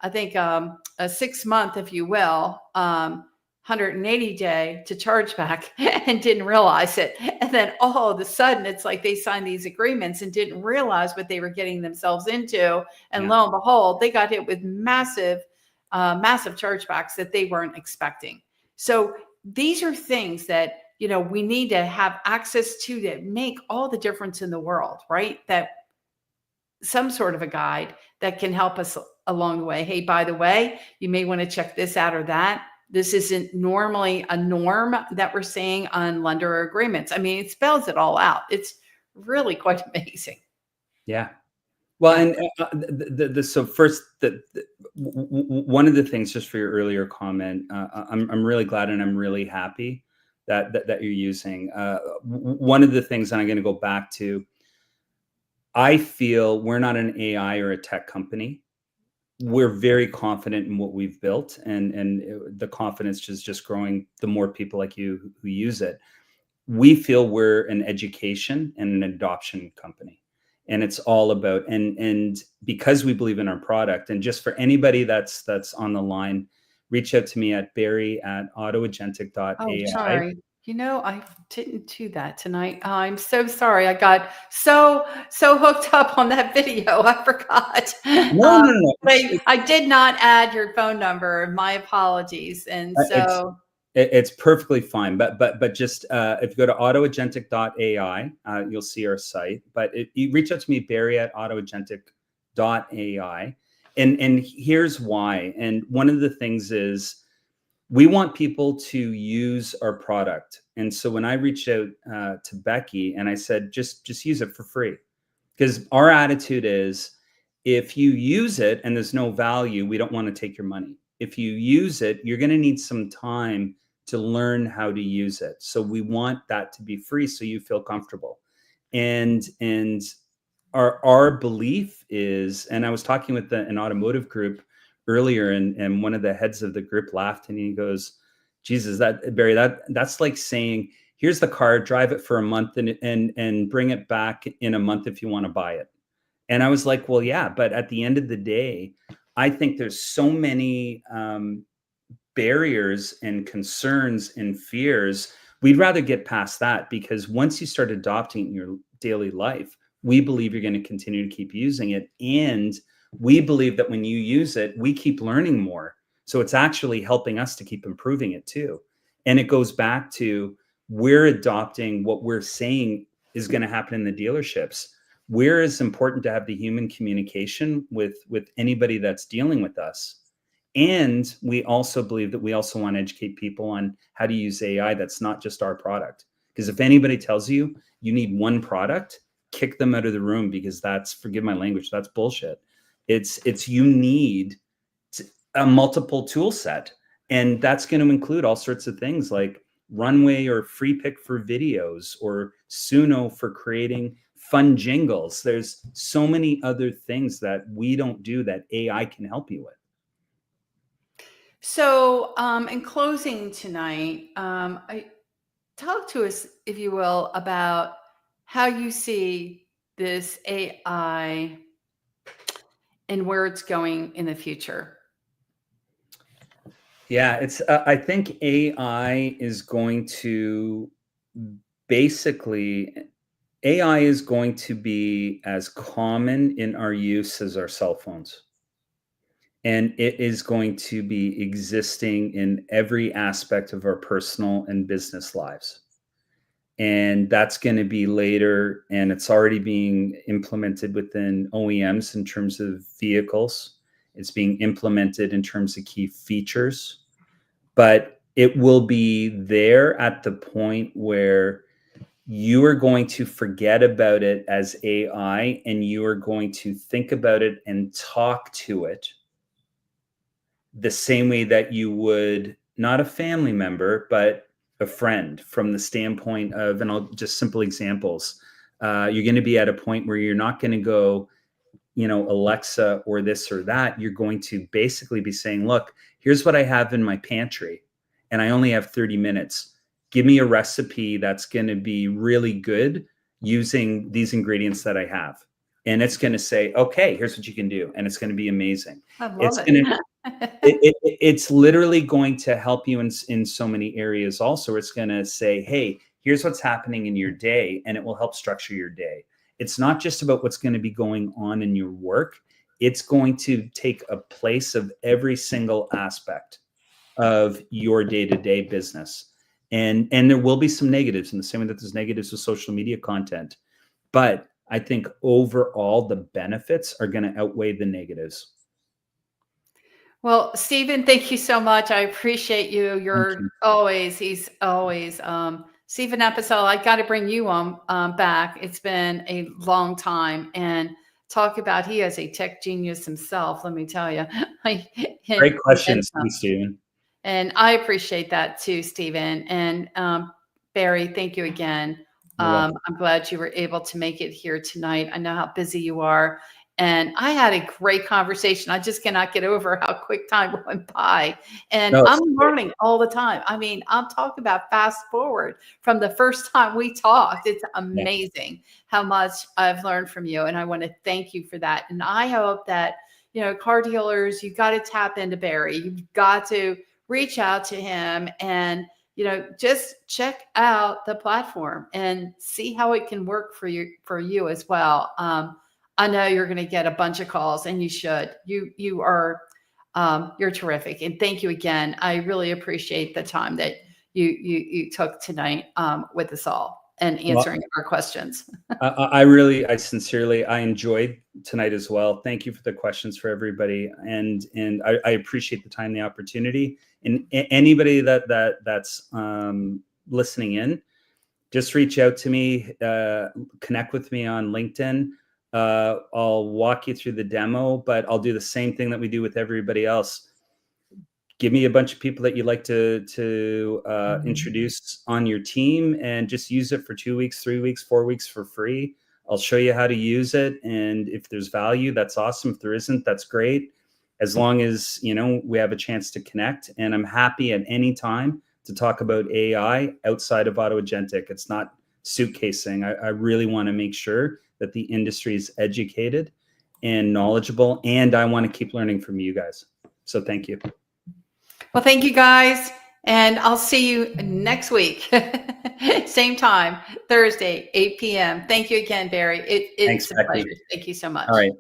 I think a 6-month, if you will, 180-day to chargeback and didn't realize it. And then all of a sudden, it's like they signed these agreements and didn't realize what they were getting themselves into. And lo and behold, they got hit with massive chargebacks that they weren't expecting. So these are things that, we need to have access to that make all the difference in the world, right? That some sort of a guide that can help us along the way. Hey, by the way, you may want to check this out or that. This isn't normally a norm that we're seeing on lender agreements. I mean, it spells it all out. It's really quite amazing. Yeah. Well, and so first, one of the things, just for your earlier comment, I'm really glad and I'm really happy that you're using. One of the things, and I'm going to go back to, I feel we're not an AI or a tech company. We're very confident in what we've built, and the confidence is just growing the more people like you who use it. We feel we're an education and an adoption company. And it's all about, and because we believe in our product, and just for anybody that's on the line, reach out to me at barry@autoagentic.ai. Oh, sorry. I didn't do that tonight. I'm so sorry. I got so hooked up on that video. I forgot. No. I did not add your phone number. My apologies. And so it's perfectly fine. But just if you go to autoagentic.ai, you'll see our site. But you reach out to me, barry@autoagentic.ai. And here's why. And one of the things is, we want people to use our product. And so when I reached out to Becky and I said, just use it for free, because our attitude is, if you use it and there's no value, we don't want to take your money. If you use it, you're going to need some time to learn how to use it. So we want that to be free so you feel comfortable. And our belief is, and I was talking with an automotive group earlier, and one of the heads of the group laughed and he goes, Jesus, Barry, that's like saying, here's the car, drive it for a month and bring it back in a month if you want to buy it. And I was like, well, yeah, but at the end of the day, I think there's so many barriers and concerns and fears. We'd rather get past that, because once you start adopting it in your daily life, we believe you're going to continue to keep using it. And we believe that when you use it, we keep learning more. So it's actually helping us to keep improving it too. And it goes back to, we're adopting what we're saying is going to happen in the dealerships. Where it's important to have the human communication with anybody that's dealing with us. And we also believe that we also want to educate people on how to use AI that's not just our product. Because if anybody tells you you need one product, kick them out of the room, because that's, forgive my language, that's bullshit. It's you need a multiple tool set. And that's going to include all sorts of things like Runway or Free Pick for videos, or Suno for creating fun jingles. There's so many other things that we don't do that AI can help you with. So, in closing tonight, talk to us, if you will, about how you see this AI and where it's going in the future. Yeah, it's. I think AI is going to basically, AI is going to be as common in our use as our cell phones. And it is going to be existing in every aspect of our personal and business lives. And that's going to be later, and it's already being implemented within OEMs in terms of vehicles. It's being implemented in terms of key features, but it will be there at the point where you are going to forget about it as AI, and you are going to think about it and talk to it the same way that you would not a family member, but a friend, from the standpoint of, and I'll just simple examples. You're going to be at a point where you're not going to go, Alexa or this or that. You're going to basically be saying, look, here's what I have in my pantry, and I only have 30 minutes. Give me a recipe that's going to be really good using these ingredients that I have. And it's going to say, okay, here's what you can do. And it's going to be amazing. I love It's it. going to, it's literally going to help you in so many areas. Also, it's going to say, hey, here's what's happening in your day, and it will help structure your day. It's not just about what's going to be going on in your work. It's going to take a place of every single aspect of your day-to-day business. And there will be some negatives, in the same way that there's negatives with social media content. But I think overall the benefits are going to outweigh the negatives. Well, Stephen, thank you so much. I appreciate you. He's always, Stephen Episode. I got to bring you on back. It's been a long time, and talk about, he is a tech genius himself. Let me tell you. Great questions, Stephen. And I appreciate that too, Stephen. And Barry, thank you again. I'm glad you were able to make it here tonight. I know how busy you are. And I had a great conversation. I just cannot get over how quick time went by. And I'm learning all the time. I mean, I'm talking about fast forward from the first time we talked. It's amazing how much I've learned from you. And I want to thank you for that. And I hope that, car dealers, you've got to tap into Barry. You've got to reach out to him and, just check out the platform and see how it can work for you as well. I know you're going to get a bunch of calls, and you should. You are, you're terrific, and thank you again. I really appreciate the time that you took tonight with us all and answering our questions. I sincerely, I enjoyed tonight as well. Thank you for the questions for everybody, and I appreciate the time, the opportunity, and anybody that's listening in. Just reach out to me, connect with me on LinkedIn. I'll walk you through the demo, but I'll do the same thing that we do with everybody else. Give me a bunch of people that you'd like to introduce on your team, and just use it for 2 weeks, 3 weeks, 4 weeks for free. I'll show you how to use it. And if there's value, that's awesome. If there isn't, that's great. As long as, we have a chance to connect. And I'm happy at any time to talk about AI outside of Agentic. It's not suitcasing. I really want to make sure that the industry is educated and knowledgeable, and I want to keep learning from you guys. So thank you. Well, thank you guys. And I'll see you next week. Same time, Thursday, 8 p.m. Thank you again, Barry. It's Thanks, a Becky. pleasure. Thank you so much. All right.